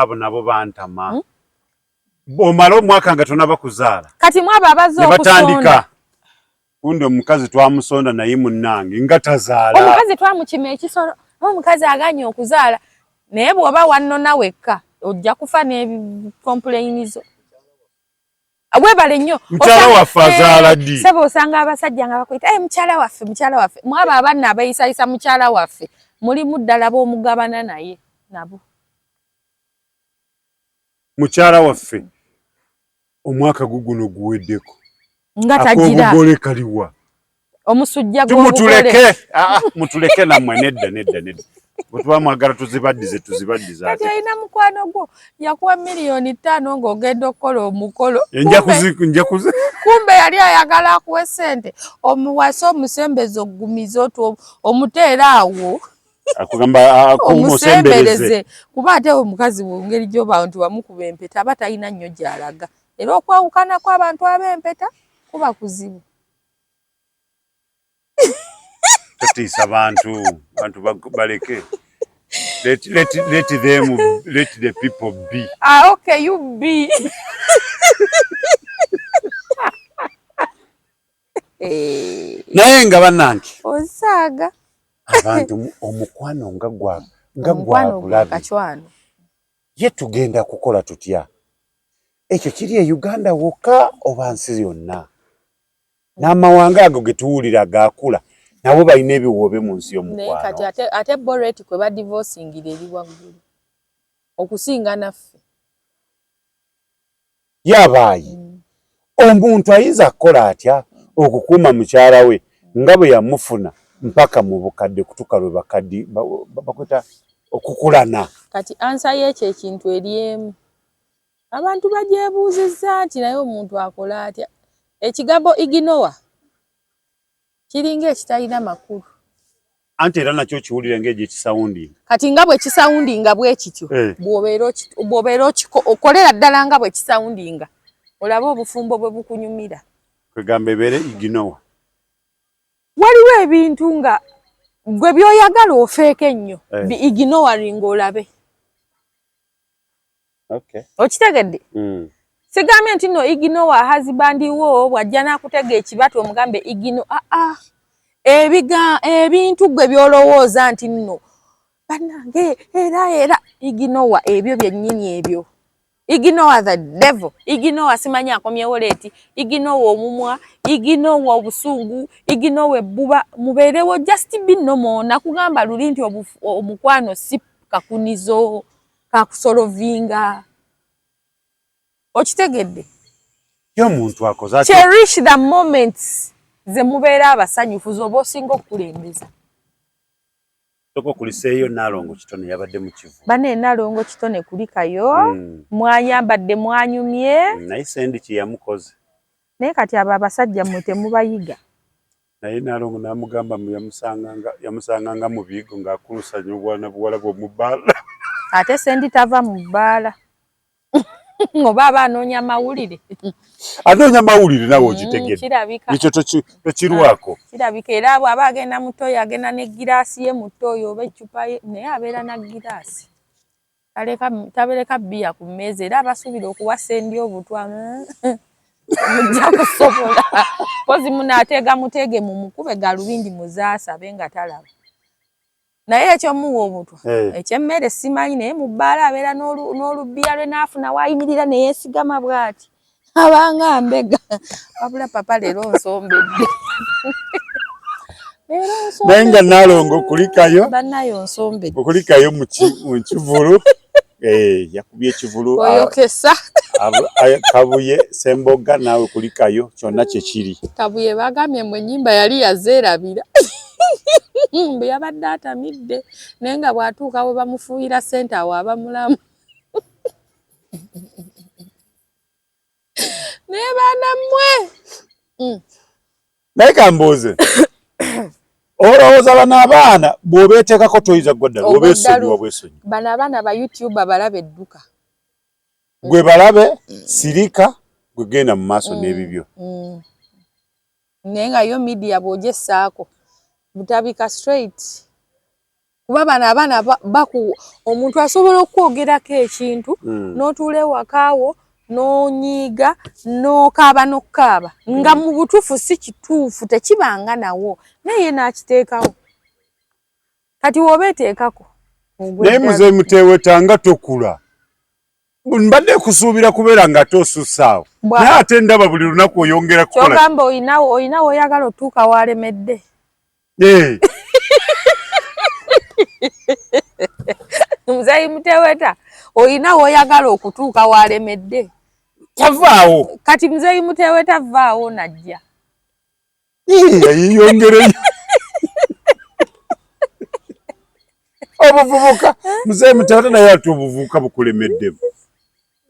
abo nabo bantama omala omwaka nga tonaba kuzaala kati mwabo abaze okusonda kundi omukazi twamusonda naye munnange nga tazaala omukazi twamukima ekisolo omukazi aganye okuzaala naye bw'oba wannona wekka ojja kufa n'ebicomplainizo webale nnyo mukyala waffe azaala ddi sebe osanga abasajja nga bakuyita mukyala waffe mwabo abaana abayisayisa mukyala waffe mulimu ddala b'omugabana naye nabo mukyala waffe omwaka guguno guweddeko nga tagira akogogole kaliwa omusujja gw'obugole mutuleke nammwe nedda bwe mwagala tuzibaddize kati alina mukwano gwo yakuwa $5,000,000 ng'ogenda okukola omukolo kumbe yali ayagala akuwe ssente omuwase omusembezo ogumize otu omuteera awo omusembereze kuba ate omukazi mu ngeri gy'oba nti wamukuba empeta aba talina nnyo gy'alaga era okwawukana kw'abantu ab'empeta kuba kuzibu totiisa bantu baleke let the people be. Okay, you be. naye nga bannange osaaga abantu omukwano nga gwabulabe ye tugenda kukola tutya ekyo kiri e Uganda wokka oba nsi yonna n'amawanga ago ge tuwulira gaakula nabo balina ebiwoobe mu nsi y'omukwano ate boreti kwe badivorcingira eri waggulu okusinga naffe yabaayi omuntu ayinza kukola atya okukuuma mukyala we nga bwe yamufuna mpaka mu bukadde kutuka lwe bakaddi bakweta okukulana kati ansa y'ekyo ekintu eryemu abantu bagyebuuzizza nti naye omuntu akola atya ekigambo iginowa kiringa ekitalina makulu anti era nakyo kiwulire ng'egyo ekisawundinga kati nga bwe kisawundinga bwe kityo bw'obeera okolera ddala nga bwe kisawundinga olabe obufumbo bwe bukunyumira kwegamba ebeere iginowa waliwo ebintu nga gwe by'oyagala ofeeko ennyo iginowa ringa olabe okitegedde sigambye nti no iginowa hazibandiwo bw'ajja n'akutega ekibatu omugambe igino ebintu gwe by'olowooza nti nno bannange era iginowa ebyo byennyini ebyo iginowa the devil iginowa simanyi akomyewo leeti iginowa omumwa iginowa obusungu iginowa ebbuba mubeerewo just be normal nakugamba luli nti omukwano si kakunizo kakusolovinga okitegedde y'omuntu akoze cherish the moments ze mubeera abasanyufu zoba osinga okukulembeza soko kuliseeyo Nalongo Kitone yabadde mu kivu bane Nalongo Kitone kulikayo mwanyambadde mwanyumye naye sendi kiyamukoze naye kati abo abasajja mmwe temubayiga naye Nalongo n'amugamba yamusanganga mu bigo ng'akulusanya obwana buwala bw'omu bbaala ate sendi tava mu bbaala oba aba anoonya mawulire nawe okitegedde ekyo tokirwako kirabika era abo aba agenda mu ttooyi agenda ne giraasi ye mu ttooyi oba eccupa ye naye abeera na giraasi tabereka bbiya ku mmeeza era abasuubira okuwa sendi obutwa mujja kusobola pozi munaateega mutege mu mukube galubindi muzaasabe nga talaba naye ekyomuwa obutwa ekyemmere simanyi naye mu bbaala abeera n'olubbiya lwe naafuna waayimirira ne yeesigama bw'ati abanga mbega wabula papa leero nsombedde naye nga Nalongo kulikayo bannayo nsombedde okulikayo mu kivulu yakubye ekivulu oyokesa Kabuye Semboga naawe kulikayo kyonna kye kiri Kabuye bagambye mu ennyimba yali yazeerabira mbe yabadde atamidde naye nga bw'atuuka we bamufuuyira ssente awo aba mulamu naye baana mmwe naye kambuuze olowooza bano abaana bw'obeeteekako toyiza gwa ddala obeesonyiwa bwesonyi bano abaana ba YouTube balabe edduka gwe balabe sirika gwe genda mu maaso n'ebibyo naye nga yo media bw'ogyessaako butabika straight kuba bano abaana omuntu asobola okwogerako ekintu n'otuula ewakaawo n'onyiiga n'okaaba n'okukaaba nga mu butuufu si kituufu tekibanga nawo naye n'akiteekawo kati w'obeeteekako naye muzeeyi Muteeweta nga tokula mbadde kusuubira kubeera nga tosussaawo naye ate ndaba buli lunaku oyongera kukola kyogamba oyinawo oyagala otuuka waalemedde muzeeyi Muteeweta oyinawo oyagala okutuuka waalemedde tavaawo kati muzeeyi Muteeweta vaawo najja yeyongereyo obuvubuka muzeeyi Muteeweta naye ati obuvubuka bukulemeddemu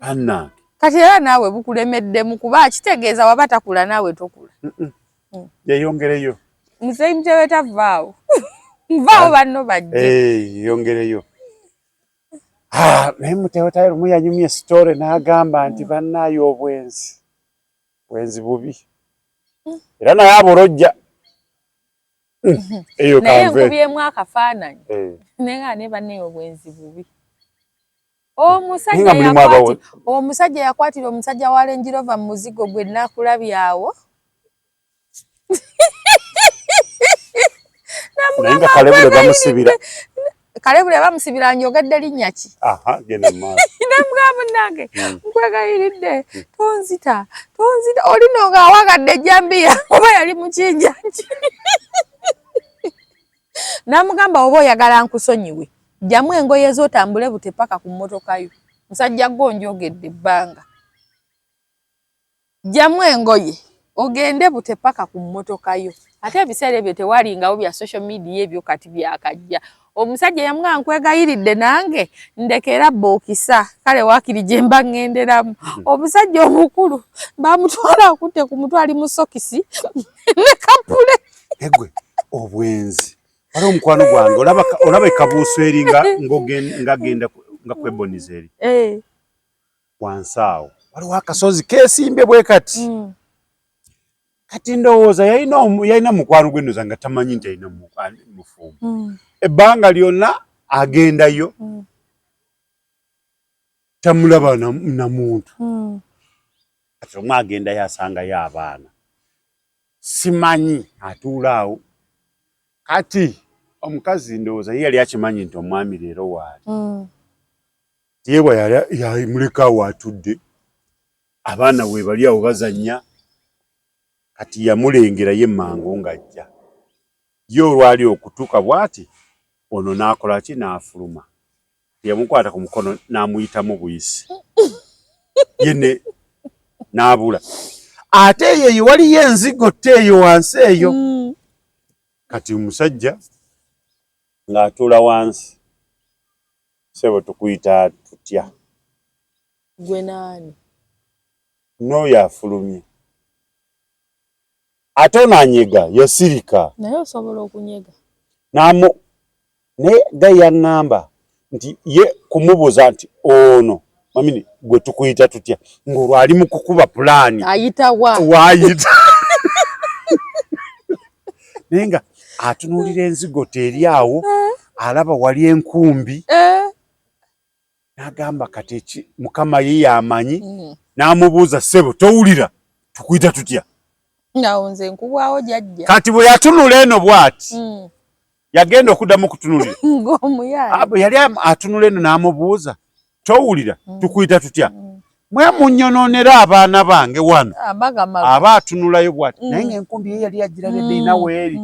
bannange kati era naawe bukulemeddemu kuba akitegeeza waba takula naawe tokula yeyongereyo muzeeyi Muteeweta vaawo vaawo banno bajje yongereyo naye Muteeweta lumu yanyumya sitore n'agamba nti bannaayo bwenzi bubi era naye abolojja eyo naye nkubyemu akafaananyi naye nga ne banne obwenzi bubi omusajja yakwatira omusajja wa Range Rover mu muzigo gwe nakulabyawo Namugamba Kalebule bamusibira. Kalebule bamusibira njogedde linnya ki? Aha, genda maaso. Namugamba nange nkwegayiridde tonzita olino nga awagadde Jambiya oba yali mukinjanji. Namugamba oba oyagala nkusonyiwe jjamu engoye z'otambule bute paka ku mmotoka yo. Musajja gwo njogedde ebbanga. Jjamu engoye ogende bute paka ku mmotoka yo. Ate ebiseera ebyo tewalingawo bya social media ebyo kati byakajja. Omusajja yamugamba nkwegayiridde nange ndekera bookisa kale waakiri gye mba ŋŋenderamu. Omusajja omukulu bamutwala akutte ku mutwe ali mu sokisi ne kapule. Egwe obwenzi. Wali omukwano gwange olaba ekabuuso eri ngagenda nga kweboniza eri. Wansaawo waliwo akasozi keesimbye bwe kati. Kati ndowooza yalina mukwano gwe ndoza nga tamanyi nti alina mufuumu. Ebbanga lyonna agendayo tamulaba na muntu. Kati omwe agendayo asangayo abaana. Simanyi atuula awo. Kati omukazi ndowooza ye yali akimanyi nti omwami leero waali. Yeebwa yali muleka awo atudde. Abaana we bali awo bazannya. Kati yamulengera ye mango ng'ajja. Ye olwali okutuuka bw'ati ono n'akola ki n'afuluma. Yamukwata ku mukono n'amuyitamu buyisi. Ye n'abula. Ate eyo waliyo enzigotte eyo wansi eyo. Kati omusajja ng'atuula wansi. Sebo tukuyita tutya. Gwe naani? N'oyo afulumye. Ate onanyega yasirika. Naye osobola okunyega. Ne ga yaŋŋamba nti ye kumubuuza nti ono mamini gwe tukuyita tutya ng'olwo ali mu kukuba pulaani. Ayita wa? Waayita. Naye nga atunuulira enzigoto eri awo alaba wali enkumbi. N'agamba kati mukama ye yamanyi. N'amubuuza ssebo towulira tukuyita tutya. Ngawo nze nkubwawo jjajja. Kati bwe yatunula eno bw'ati. Yagenda okuddamu kutunulira. Ng'omuyaala. Yali atunula eno n'amubuuza towulira tukuyita tutya. Mwe munyonoonera abaana bange wano. Aba atunulayo bw'ati. Naye ng'enkumbi ye yali yagirabidde ina weeri.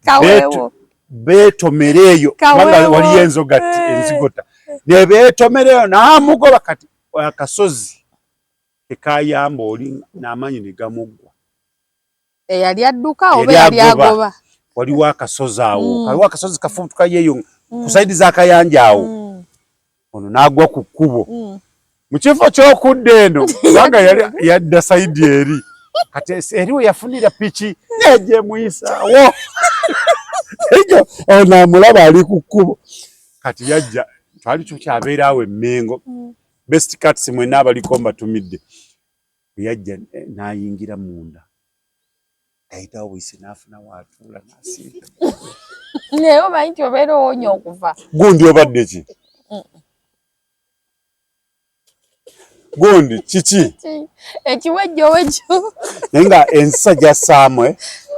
Kaweewo. Beetomera eyo kubanga waliyo enzigota. Ne beetomera eyo n'amugoba kati akasozi tekayamba oli n'amanyi ne gamuggwa. Eyali adduka oba yali agoba? Waliwo akasozi awo. Waliwo akasozi kafubutuka yeeyo ku sayidi z'akayanja awo. Ono n'agwa ku kkubo. Mu kifo ky'okudda eno kubanga yadda sayidi eri. Kati eri we yafunira piki neje muyisaawo. Ejo ono amulaba ali ku kkubo. Kati yajja twali tukyabeera awo Emmengo. Best Cuts mwenna abaliko mbatumidde. Yajja n'ayingira munda. Ayitawo buyise n'afuna waatuula n'asiita. Naye omanyi nti obeera owonye okuva. Gundi obadde ki? Gundi kiki? Ekiwejjo wejjo. Naye nga ensisa gy'assaamu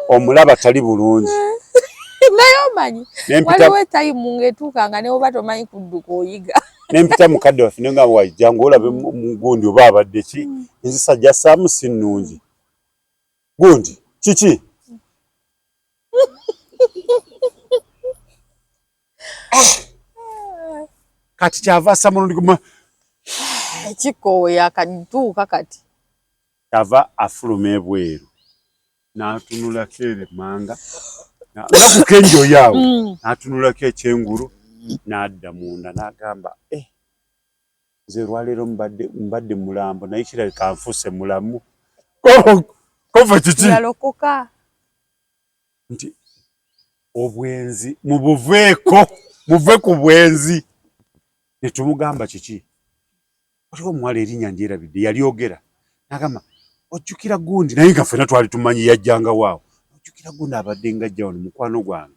omulaba tali bulungi. Naye omanyi waliwo etayimu ng'etuukanga ne oba tomanyi kudduka oyiga. Nempita mukadde waffe ne ngamba wajja ng'olabe mu gundi oba abadde ki? Ensisa gy'assaamu si nnungi. Gundi kiki? Kati kyava assa mulundi gumu. Ekikoowe yakatuuka kati. Kyava afuluma ebweru. N'atunulako eremanga. Nga ku kenjo yaawo. N'atunulako ekyengulu. N'adda munda n'agamba nze lwaleero mbadde mulambo naye kirabika nfuuse mulamu. Kova kiki? Yalokoka. Nti obwenzi mubuveeko muve ku bwenzi. Ne tumugamba kiki? Waliwo omuwala erinnya ndyerabidde yalyogera. N'agamba ojjukira Gundi naye nga ffenna twali tumanyi yajjanga waawo. Ojjukira Gundi abadde ng'ajja wano mukwano gwange.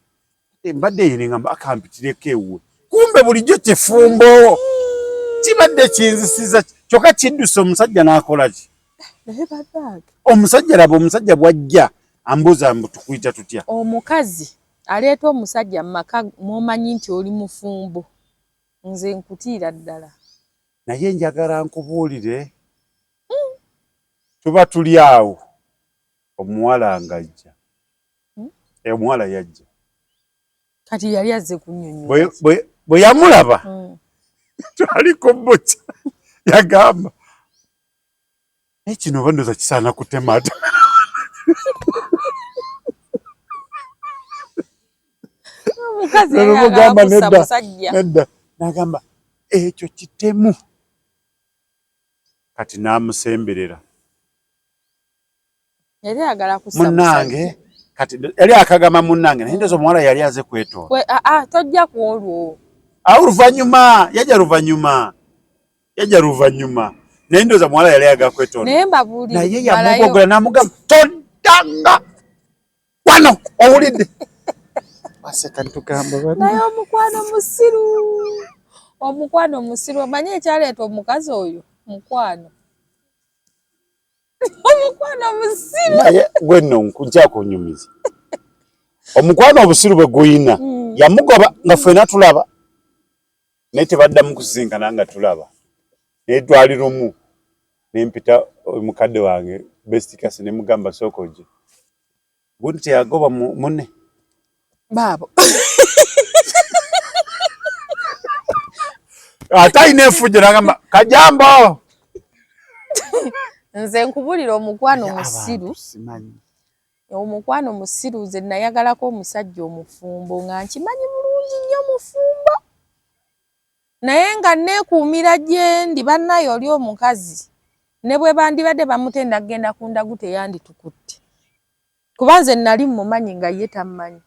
Mbadde ye ne ngamba akampitireko ewuwe. Kumbe bulijjo kifumbo. Kibadde kinzisiza kyokka kidduse omusajja n'akola ki? Omusajja laba omusajja bw'ajja ambuza tukuyita tutya. Omukazi aleeta omusajja mu maka mumanyi nti oli mufumbo. Nze nkutiira ddala. Naye njagala nkubuulire. Tuba tuli awo. Omuwala ngajja. Omuwala yajja. Kati yali azze kunnyonnyola. Bwe yamulaba. Twaliko bboca. Yagamba. Ekino bandoza kisaana kutemata. Omukazi yagamba nedda. Nagamba ekyo kitemu. Kati n'amusemberera. Yali agala kusa munnange kati yali akagama munnange naye ndezo omuwala yali aze kwetoola. Tojja ku olwo. Oluvanyuma yajja luvanyuma naye ndezo omuwala yali aga kwetoola. Naye mbabuulire naye yamugoggola n'amugamba toddanga wano owulidde. Baseka ntugamba bali. Naye omukwano musiru omanyi ekyaleeta omukazi oyo mukwano. Omukwano musiru. Naye gwe nno nkujja kunyumiza. Omukwano obusiru bwe guyina yamugoba nga ffena tulaba. Naye tebaddamu kusinkana nga tulaba. Naye twali lumu ne mpita mukadde wange besti kasi ne mugamba sooka ojje. Bundi teyagoba munne. Baabo. Atayina efujjo n'agamba kajambo. Nze nkubulira omukwano musiru. Omukwano musiru nze nayagalako omusajja omufumbo nga nkimanyi bulungi nnyo mufumbo. Naye nga neekuumira gye ndi bannayo oli omukazi. Ne bwe bandibadde bamutenda kugenda ku ndagu teyanditukutte. Kuba nze nali mmumanyi nga ye tammanyi.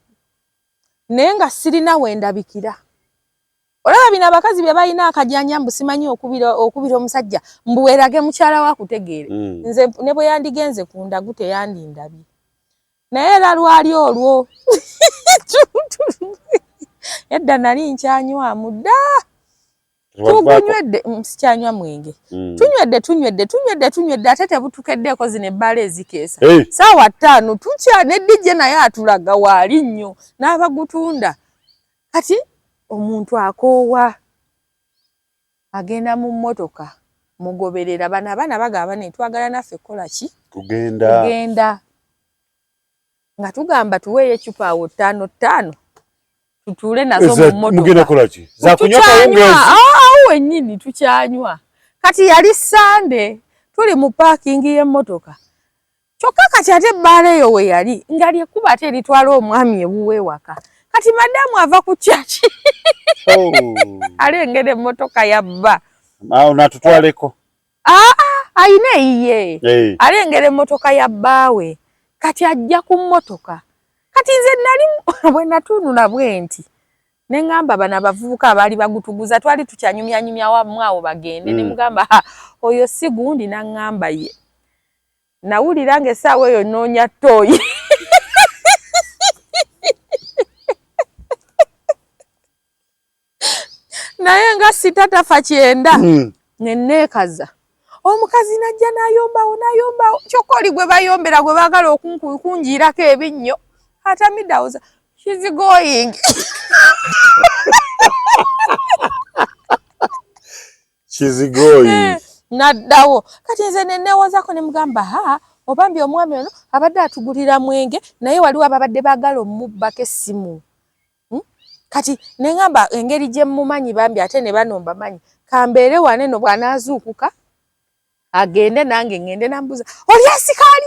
Naye nga sirina wendabikira. Olaba bino abakazi bye balina akajanja mbu simanyi okubira omusajja mbu weerage mukyala wa kutegeere. Nze ne bwe yandigenze ku ndagu teyandindabye. Naye era lwali olwo edda nali nkyanywamu dda. Tugunywedde sikyanywa mwenge. Tunywedde ate tebutukeddeko zino ebbaala ezikeesa. Ssaawa 5 tukya ne DJ naye atulaga waali nnyo n'abagutunda. Kati omuntu akoowa agenda mu mmotoka mugoberera abaana bagamba ne twagala naffe kola ki? Kugenda. Nga tugamba tuweeyo ecupa awo 5 tutuule nazo mu mmotoka. Mugenda kola ki? Za kunywa kawungeezi. Wennyini tukyanywa. Kati yali Sande tuli mu parking y'emmotoka. Kyokka kati ate ebbaala eyo we yali nga lyekkuba ate eritwala omwami ewuwe waka. Kati madamu ava ku kyaki. Alengera emmotoka yabba. Awo natutwaleko. Ayina eyiye. Alengera emmotoka yabbaawe. Kati ajja ku mmotoka. Kati nze nali bwe natunula bwe nti. Ne ngamba bana abavubuka abaali bagutuguza twali tukyanyumya wamu awo bagende ne mugamba oyo si gundi n'angamba ye. Nawulira ng'essaawa eyo noonya ttooyi. Naye nga sitatafa 9 nenneekaza. Omukazi najja n'ayombawo kyokka oli gwe bayombera gwe baagala okunjiirako ebinnyo atamiddawoza she's going. She's going. Naddawo. Kati nze nenneewozaako ne mugamba obambi omwami ono abadde atugulira mwenge naye waliwo ababadde baagala omubbako essimu. Kati ne ngamba engeri gye mmumanyi bambi ate ne bano mbamanyi. Kambeere wane no bw'anaazuukuka agende nange ngende nambuza oli asikaali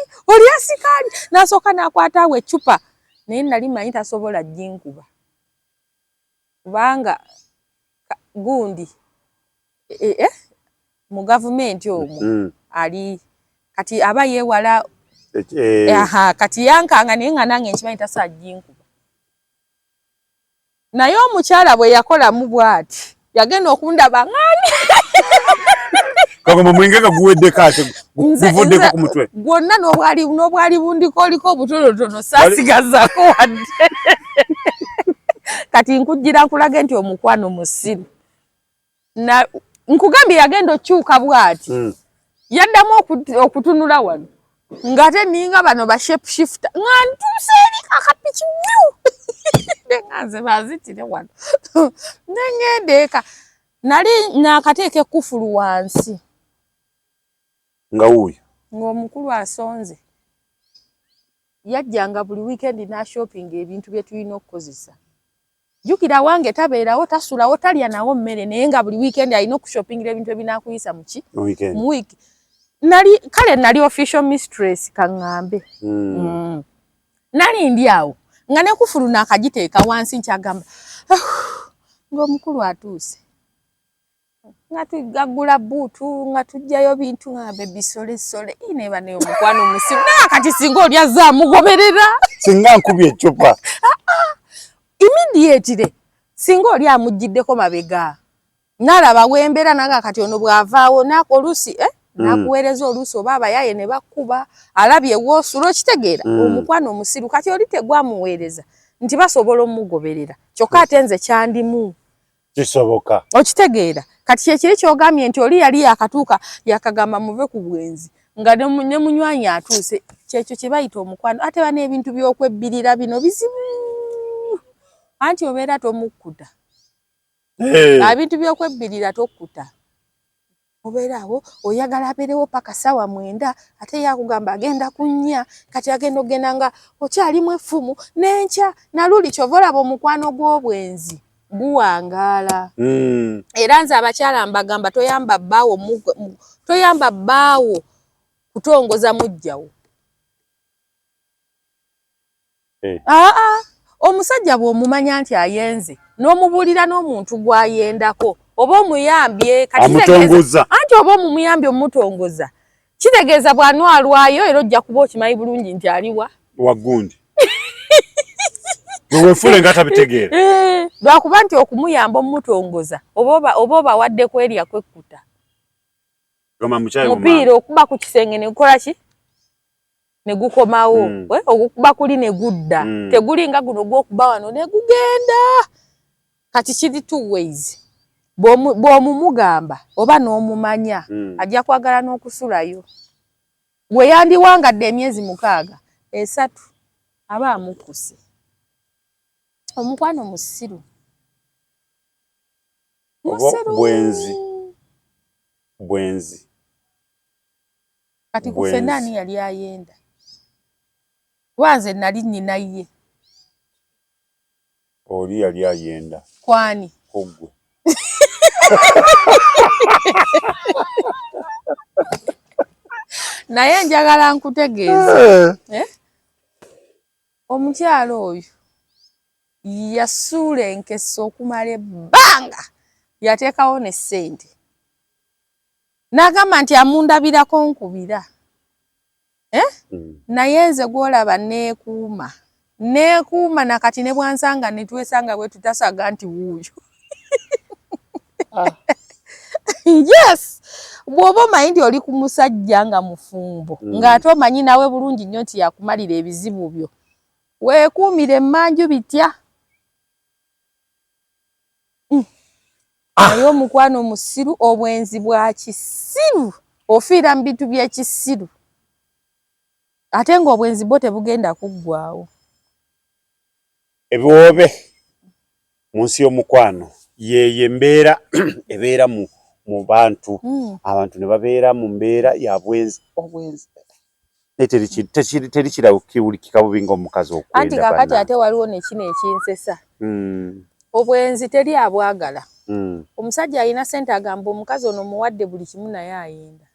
n'asooka n'akwata awo eccupa naye nali manyi tasobola ginkuba kubanga gundi mu gavumenti omwo ali kati aba yeewala kati yankanga naye nga nange nkimanyi tasobola ginkuba. Naye omukyala bwe yakolamu bw'ati yagenda okundaba ng'ani. Kagoma mwenge guweddeko ate guvuddeko ku mutwe. Gwonna n'obwali bundikooliko obutonotono saasigazaako wadde. Kati nkujjira nkulage nti omukwano musiru. Nkugambye yagenda okyuka bw'ati. Yaddamu okutunula wano. ngate ninga bano ba shape shifter ngantuse eri kakapiki ndenganze bazitire wano ndengendeka nali nakateke kufulu wansi nga uyo ng'omukulu asonze yajjanga buli weekend na shopping ebintu bye tulina okukozesa jukira wange tabeerawo tasulawo talya nawo mmere naye nga buli weekend alina okushoppingira ebintu ebinakuyisa muki mu week nali official mistress kaŋŋambe nali ndi awo nga ne kufulu nakagiteeka wansi nkyagamba ng'omukulu atuuse nga tugagula buutu nga tujjayo bintu nga bebisolesole ineba naye omukwano musiru nakati singa oli azza amugoberera singa nkubye ecupa immediately singa oli amuggiddeko mabega nalaba wembera naga kati ono bwavaawo nakolusi nakuweereza oluusi oba abayaye ne bakkuba alabye woosula okitegeera omukwano omusiru kati oli tegwamuweereza nti basobola omugoberera kyokka ate nze kyandimu kisoboka okitegeera kati kyekiri kyogambye nti oli yali yakatuuka yakagamba muve ku bwenzi nga ne munywanyi atuuse kyekyo kye bayita omukwano ate bana ebintu by'okwebbirira bino bizibu anti obeera tomukkuta ebintu by'okwebbirira tokkuta obeera awo oyagala abeerewo paka ssaawa 9 ate yakugamba agenda kunnya kati agenda ogenda nga okyalimu effumu n'enkya naluli kyova olaba omukwano gw'obwenzi guwangaala era nze abakyala mbagamba toyamba bbaawo kutongoza mujjawo omusajja bw'omumanya nti ayenze n'omubuulira n'omuntu gw'ayendako oba omuyambye amutongoza anti oba omumuyambye omutongoza kitegeeza bw'anwalwayo era ojja kuba okimanyi bulungi nti aliwa wagundi weefule nga tabitegeera lwakuba nti okumuyamba omutongoza oba obawaddeko erya kwekkuta mupiira okuba ku kisenge ne gukola ki ne gukomawo ogukuba kuli ne gudda tegulinga guno gw'okuba wano ne gugenda kati kiri two ways bw'omumugamba oba n'omumanya ajja kwagala n'okusulayo bwe yandiwangadde emyezi 6 3 aba amukkuse omukwano musiru bwenzi kati kufe nani yali ayenda wanze nali nnyina ye oli yali ayenda kwani ogwe naye njagala nkutegeeza omukyalo oyo yasuula enkesa okumala ebbanga yateekawo ne ssente n'agamba nti amundabirako nkubira naye nze gw'olaba neekuuma nakati ne bwansanga ne twesanga bwe tutasaga nti wuuyo yes bw'oba omanyi nti oli ku musajja nga mufumbo ng'ate omanyi nawe bulungi nnyo nti yakumalira ebizibu byo weekuumire emmanju bitya naye omukwano musiru obwenzi bwa kisiru ofiira mu bintu by'ekisiru ate ng'obwenzi bwo tebugenda kuggwaawo ebiwoobe mu nsi y'omukwano yeyo embeera ebeera mu bantu abantu ne babeera mu mbeera ya bwenzi obwenzi teri kirakiwulikika bubi ng'omukazi okwenda anti kakati ate waliwo nekino ekinsesa obwenzi teri abwagala omusajja alina ssente agamba omukazi ono muwadde buli kimu naye ayenda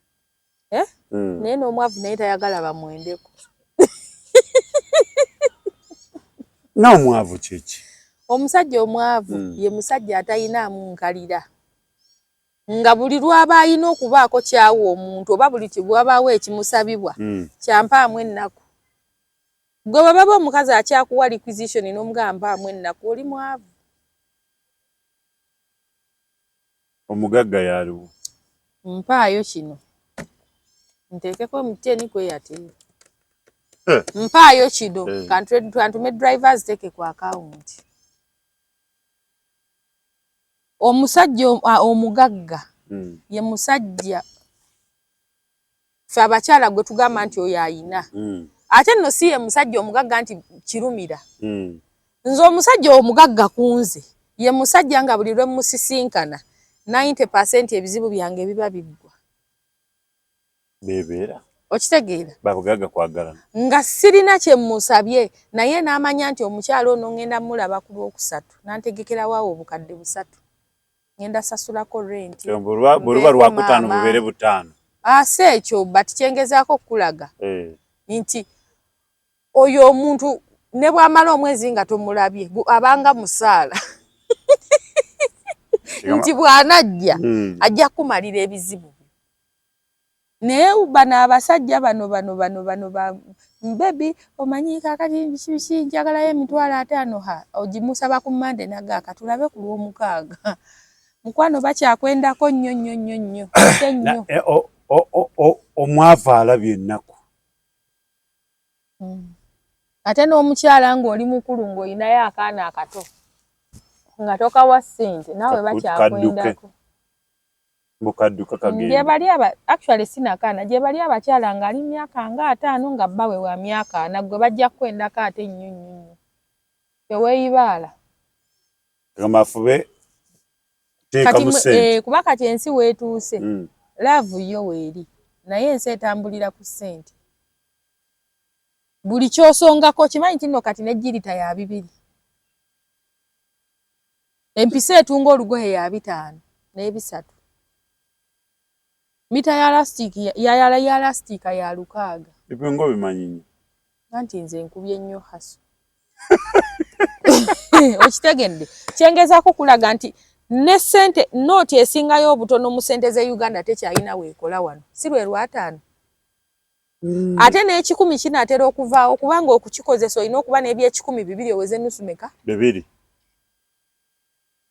naye n'omwavu naye tayagala bamwendeko n'omwavu kiki omusajja omwavu ye musajja atayinaamu nkalira nga buli lwaba alina okubaako kyawa omuntu oba buli wabaawo ekimusabibwa kyampaamu ennaku gwe bwe baba omukazi akyakuwa requisition n'omugambaamu ennaku oli mwavu omugagga yaliwo mpaayo kino nteekeko omuteni kweyateera mpaayo kino kantume drivers teke ku akawunti omusajja omugagga ye musajja Ffe abakyala gwe tugamba nti oyo ayina. Ate nno si ye musajja omugagga nti kirumira. Nze omusajja omugagga kunze ye musajja nga buli lwe musisinkana 90% ebizibu byange biba biggwa. Bebeera. Okitegeera? Babugagga kwagalana. Nga sirina kye musabye naye n'amanya nti omukyalo ono ngenda mulaba ku Lwokusatu nantegekera waawo obukadde 3. Ngenda sasulako rent. Buluba Lwakutaano bubere 5. Ase ekyo bati kyengezaako okulaga. Nti oyo omuntu ne bwamala omwezi nga tomulabye abanga musaala. Nti bwanajja ajja kumalira ebizibu. Naye bano abasajja bano ba baby omanyi kakati biki njagalayo emitwalo 5 ogimusaba ku Monday nagaka tulabe ku Lwomukaaga. Mukwano bakyakwendako nnyo. Omwava alabye ennaku. Ate n'omukyala ng'oli mukulu ng'olinayo akaana akato nga tokawa ssente naawe bakyakwendako. Mukadduka kagenda. Gye bali actually sinakaana gye bali abakyala nga ali myaka nga 5 nga bbawe wa myaka 4 gwe bajja kwendako ate nnyo. Teweeyibaala. Kamafube teeka mu ssente. Kuba kati ensi weetuuse. Love yo weeri. Naye ensi etambulira ku ssente. Buli kyosongako kimanyi kino kati ne jirita ya 2. Empisa etunga olugoye ya 5 n'ebisatu. Mita ya lastika ya 6. Epengo bimanyi nnyo. Nanti nze nkubye nnyo haso. Okitegedde. Kyengezaako kulaga nti ne ssente nooti esingayo obutono mu ssente ze Uganda tekyalina weekola wano. Si lwe Lwataano. Ate n'ekikumi kinaatera okuvaawo kubanga okukikozesa olina okuba n'eby'ekikumi 2 oweze ennusu meka? 2.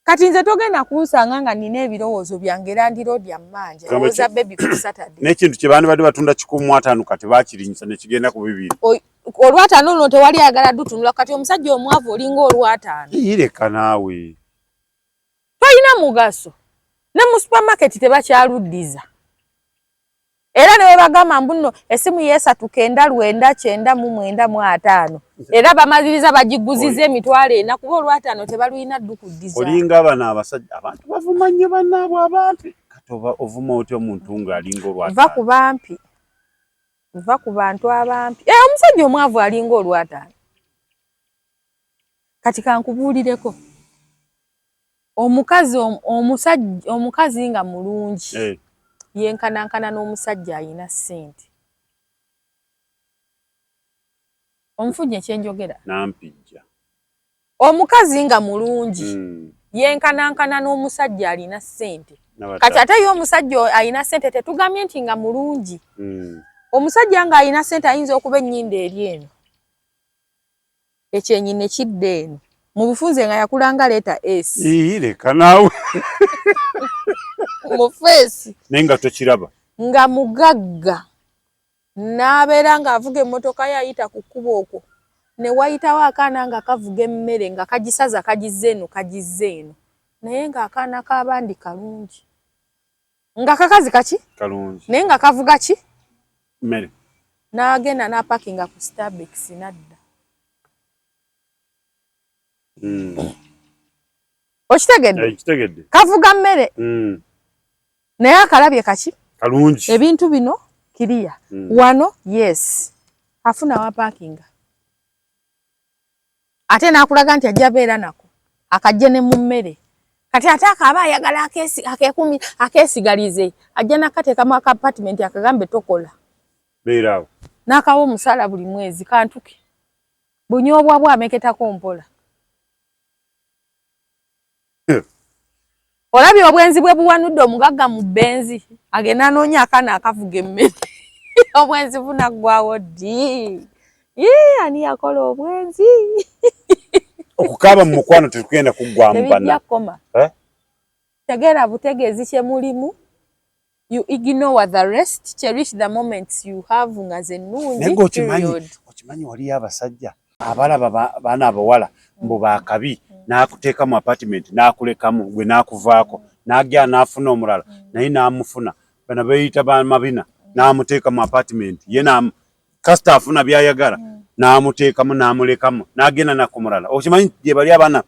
Kati nze togenda kunsanga nga nina ebirowoozo byange landiroodi ammanja. Owooza baby ku Saturday. N'ekintu kye baandi badde batunda 15 kati baakirinyisa ne kigenda ku 2. Olwataano luno tewali ayagala dutunula kati omusajja omwavu olinga Olwataano. Yireka naawe. Toyina mugaso. Ne mu supermarket tebakyaluddiza. Era ne bagamba mbuno esimu yeesatuka 999 era bamaliriza bagiguzize emitwalo 4 kuba Olwataano tebaluyina ddukuddiza. Olinga abana abasajja abantu bavuma nnyo bannaabwe abampi kati ovuma otya omuntu ng'alinga Olwataano. Va ku bantu abampi. Omusajja omwavu alinga Olwataano. Kati kankubuulireko. Omukazi nga mulungi. Yenkanankana n'omusajja ayina ssente. Omufunye kyenjogera. Nampijja. Omukazi nga mulungi yenkanankana n'omusajja alina ssente. Kati ate yo omusajja ayina ssente tetugambye nti nga mulungi. Omusajja nga ayina ssente ayinza okuba ennyindo eri eno. Ekyenyi ne kidde eno. Mu bufunze nga yakulanga leeta S. Leka naawe. Mu feesi. Nenga tokiraba. Nga mugagga. N'abeera ng'avuga emmotoka yayita ku kkubo okwo. Ne wayitawo akaana nga kavuga emmere nga kagisaza kagizze eno. Naye ng'akaana k'abandi kalungi. Nga kakazi kaki? Kalungi. Naye nga kavuga ki? Mmere. N'agenda n'apakinga ku Starbucks n'adda. Okitegedde? Kavuga mmere. Naye akalabye kaki? Kalungi. Ebintu bino kiriya. Wano yes. Afuna wa parkinga. Ate n'akulaga nti ajja beera nako. Akajje ne mu mmere. Kati ate akaba ayagala akeesigalize. Ajja n'akateeka mu apartment akagambe tokola. Beerawo. N'akawa omusaala buli mwezi kantuke. Bunyoobwa bwameketako mpola. Olabye obwenzi bwe buwanudde omugagga mu benzi. Agenda anoonya akaana akavuga emmere. Obwenzi bunaggwawo ddi. Ani yakola obwenzi? Okukaaba mu mukwano tetugenda kuggwamu bana. Tegeera butegeezi kye mulimu. You ignore the rest. Cherish the moments you have nga zennungi. Okimanyi waliyo abasajja abalaba baana abawala mbu baakabi n'akuteeka mu apartment n'akulekamu gwe n'akuvaako n'agya n'afuna omulala naye n'amufuna bano beeyita bamabina n'amuteeka mu apartment ye na kasita afuna byayagala n'amuteekamu n'amulekamu n'agenda nakumulala okimanyi gye bali abaana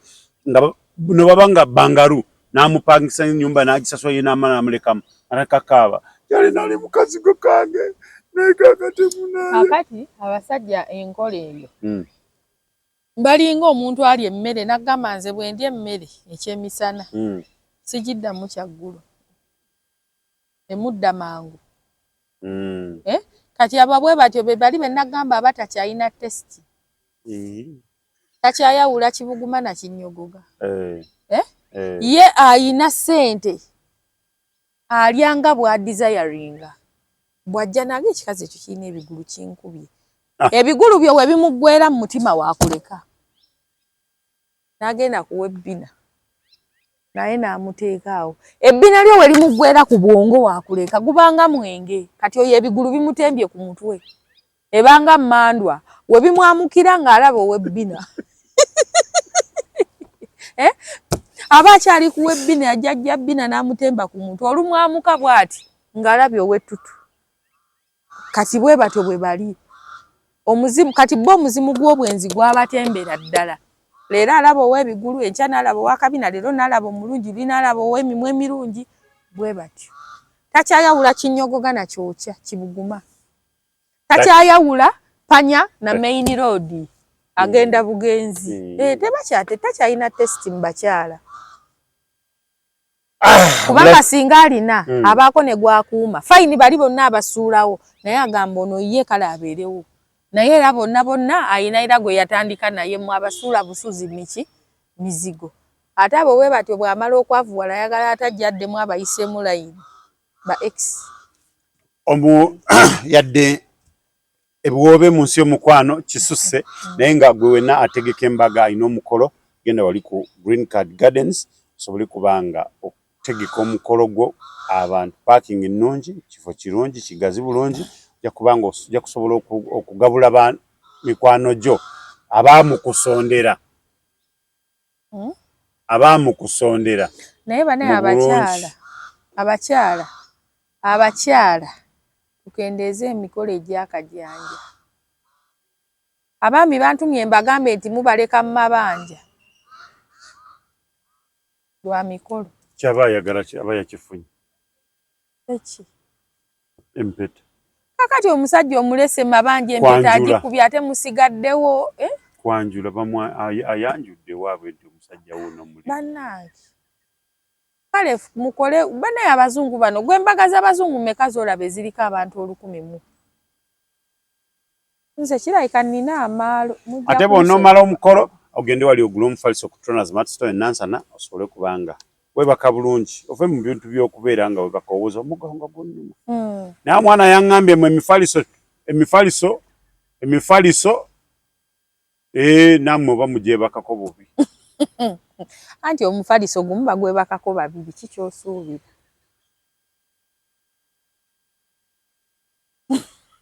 nga no babanga bangaru n'amupangisa nyumba n'agisaswa ye n'amala n'amulekamu anakakaaba yali nali mukazigo kange nekakatemunaye akati abasajja enkola eyo balinga omuntu ali emmere n'agamba nze bwe ndya emmere ekyemisana sigiddamu kyaggulu emudda mangu kati abo bwe batyo be bali be nagamba abatakyayina testi takyayawula kibuguma na kinyogoga ye ayina ssente alyanga bwa desiringa bwajja nage ekikazi ekyo kirina ebigulu kinkubye ebigulu byo we bimuggwera mu mutima wakuleka n'agenda kuwa ebbina naye n'amuteekaawo ebbina lyo we limuggwera ku bwongo wakuleka gubanga mwenge kati oyo ebigulu bimutembye ku mutwe ebanga mmandwa we bimwamukira ng'alaba ow'ebbina aba akyali kuwa ebbina yajjajja bbina n'amutemba ku mutwe olumwamuka bw'ati ng'alabye ow'ettutu kati bwe batyo bwe bali omuzimu kati bo omuzimu gw'obwenzi gwabatembera ddala leero alaba ow'ebigulu enkya n'alaba ow'akabina leero n'alaba omulungi n'alaba ow'emimwa emirungi bwe batyo takyayawula kinyogoga na kyokya kibuguma takyayawula panya na main road agenda bugenzi takyayina testi mu bakyala kubanga singa alina abaako ne gwakuuma fayini bali bonna abasuulawo naye agamba ono ye kale abeerewo naye era bonna ayina era gwe yatandika naye mu abasuula busuzi mizigo ate abo bwe batyo bw'amala okwavuwala ayagala atajjaddemu abayisemu layini ba x yadde ebiwoobe mu nsi y'omukwano kisusse naye nga gwe wenna ategeka embaga alina omukolo genda wali ku Green Card Gardens osobole kubanga otegeka omukolo gwo abantu parking ennungi kifo kirungi kigazi bulungi ojja kubanga ojja kusobola okugabula mikwano gyo abaamukusondera naye banaye abakyala tukendeeze emikolo egy'akajanja abaami bantumye mbagambe nti mubaleka mu mabanja lwa mikolo kyaba ayagala aba yakifunye eki empeta kakati omusajja omulese mabanja empeta agikubye ate musigaddewo kwanjula ayanjudde waabwe nti omusajja wuno muli bannange kale mukole banaye abazungu bano gwe embaga z'abazungu meka zolaba eziriko abantu 1,000 nze kirabika nnina amaalo ate bw'onoomala omukolo ogende wali ogula omufaliso ku Troners Mart Store e Nansana osobole kubanga webaka bulungi ove mu bintu by'okubeera nga webaka owooza omugongo gunnuma naye omwana yaŋŋambye mu emifaliso nammwe oba mugyebakako bubi anti omufaliso gumu bagwebakako babiri kikyosuubira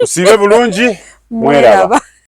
musiibe bulungi mweraba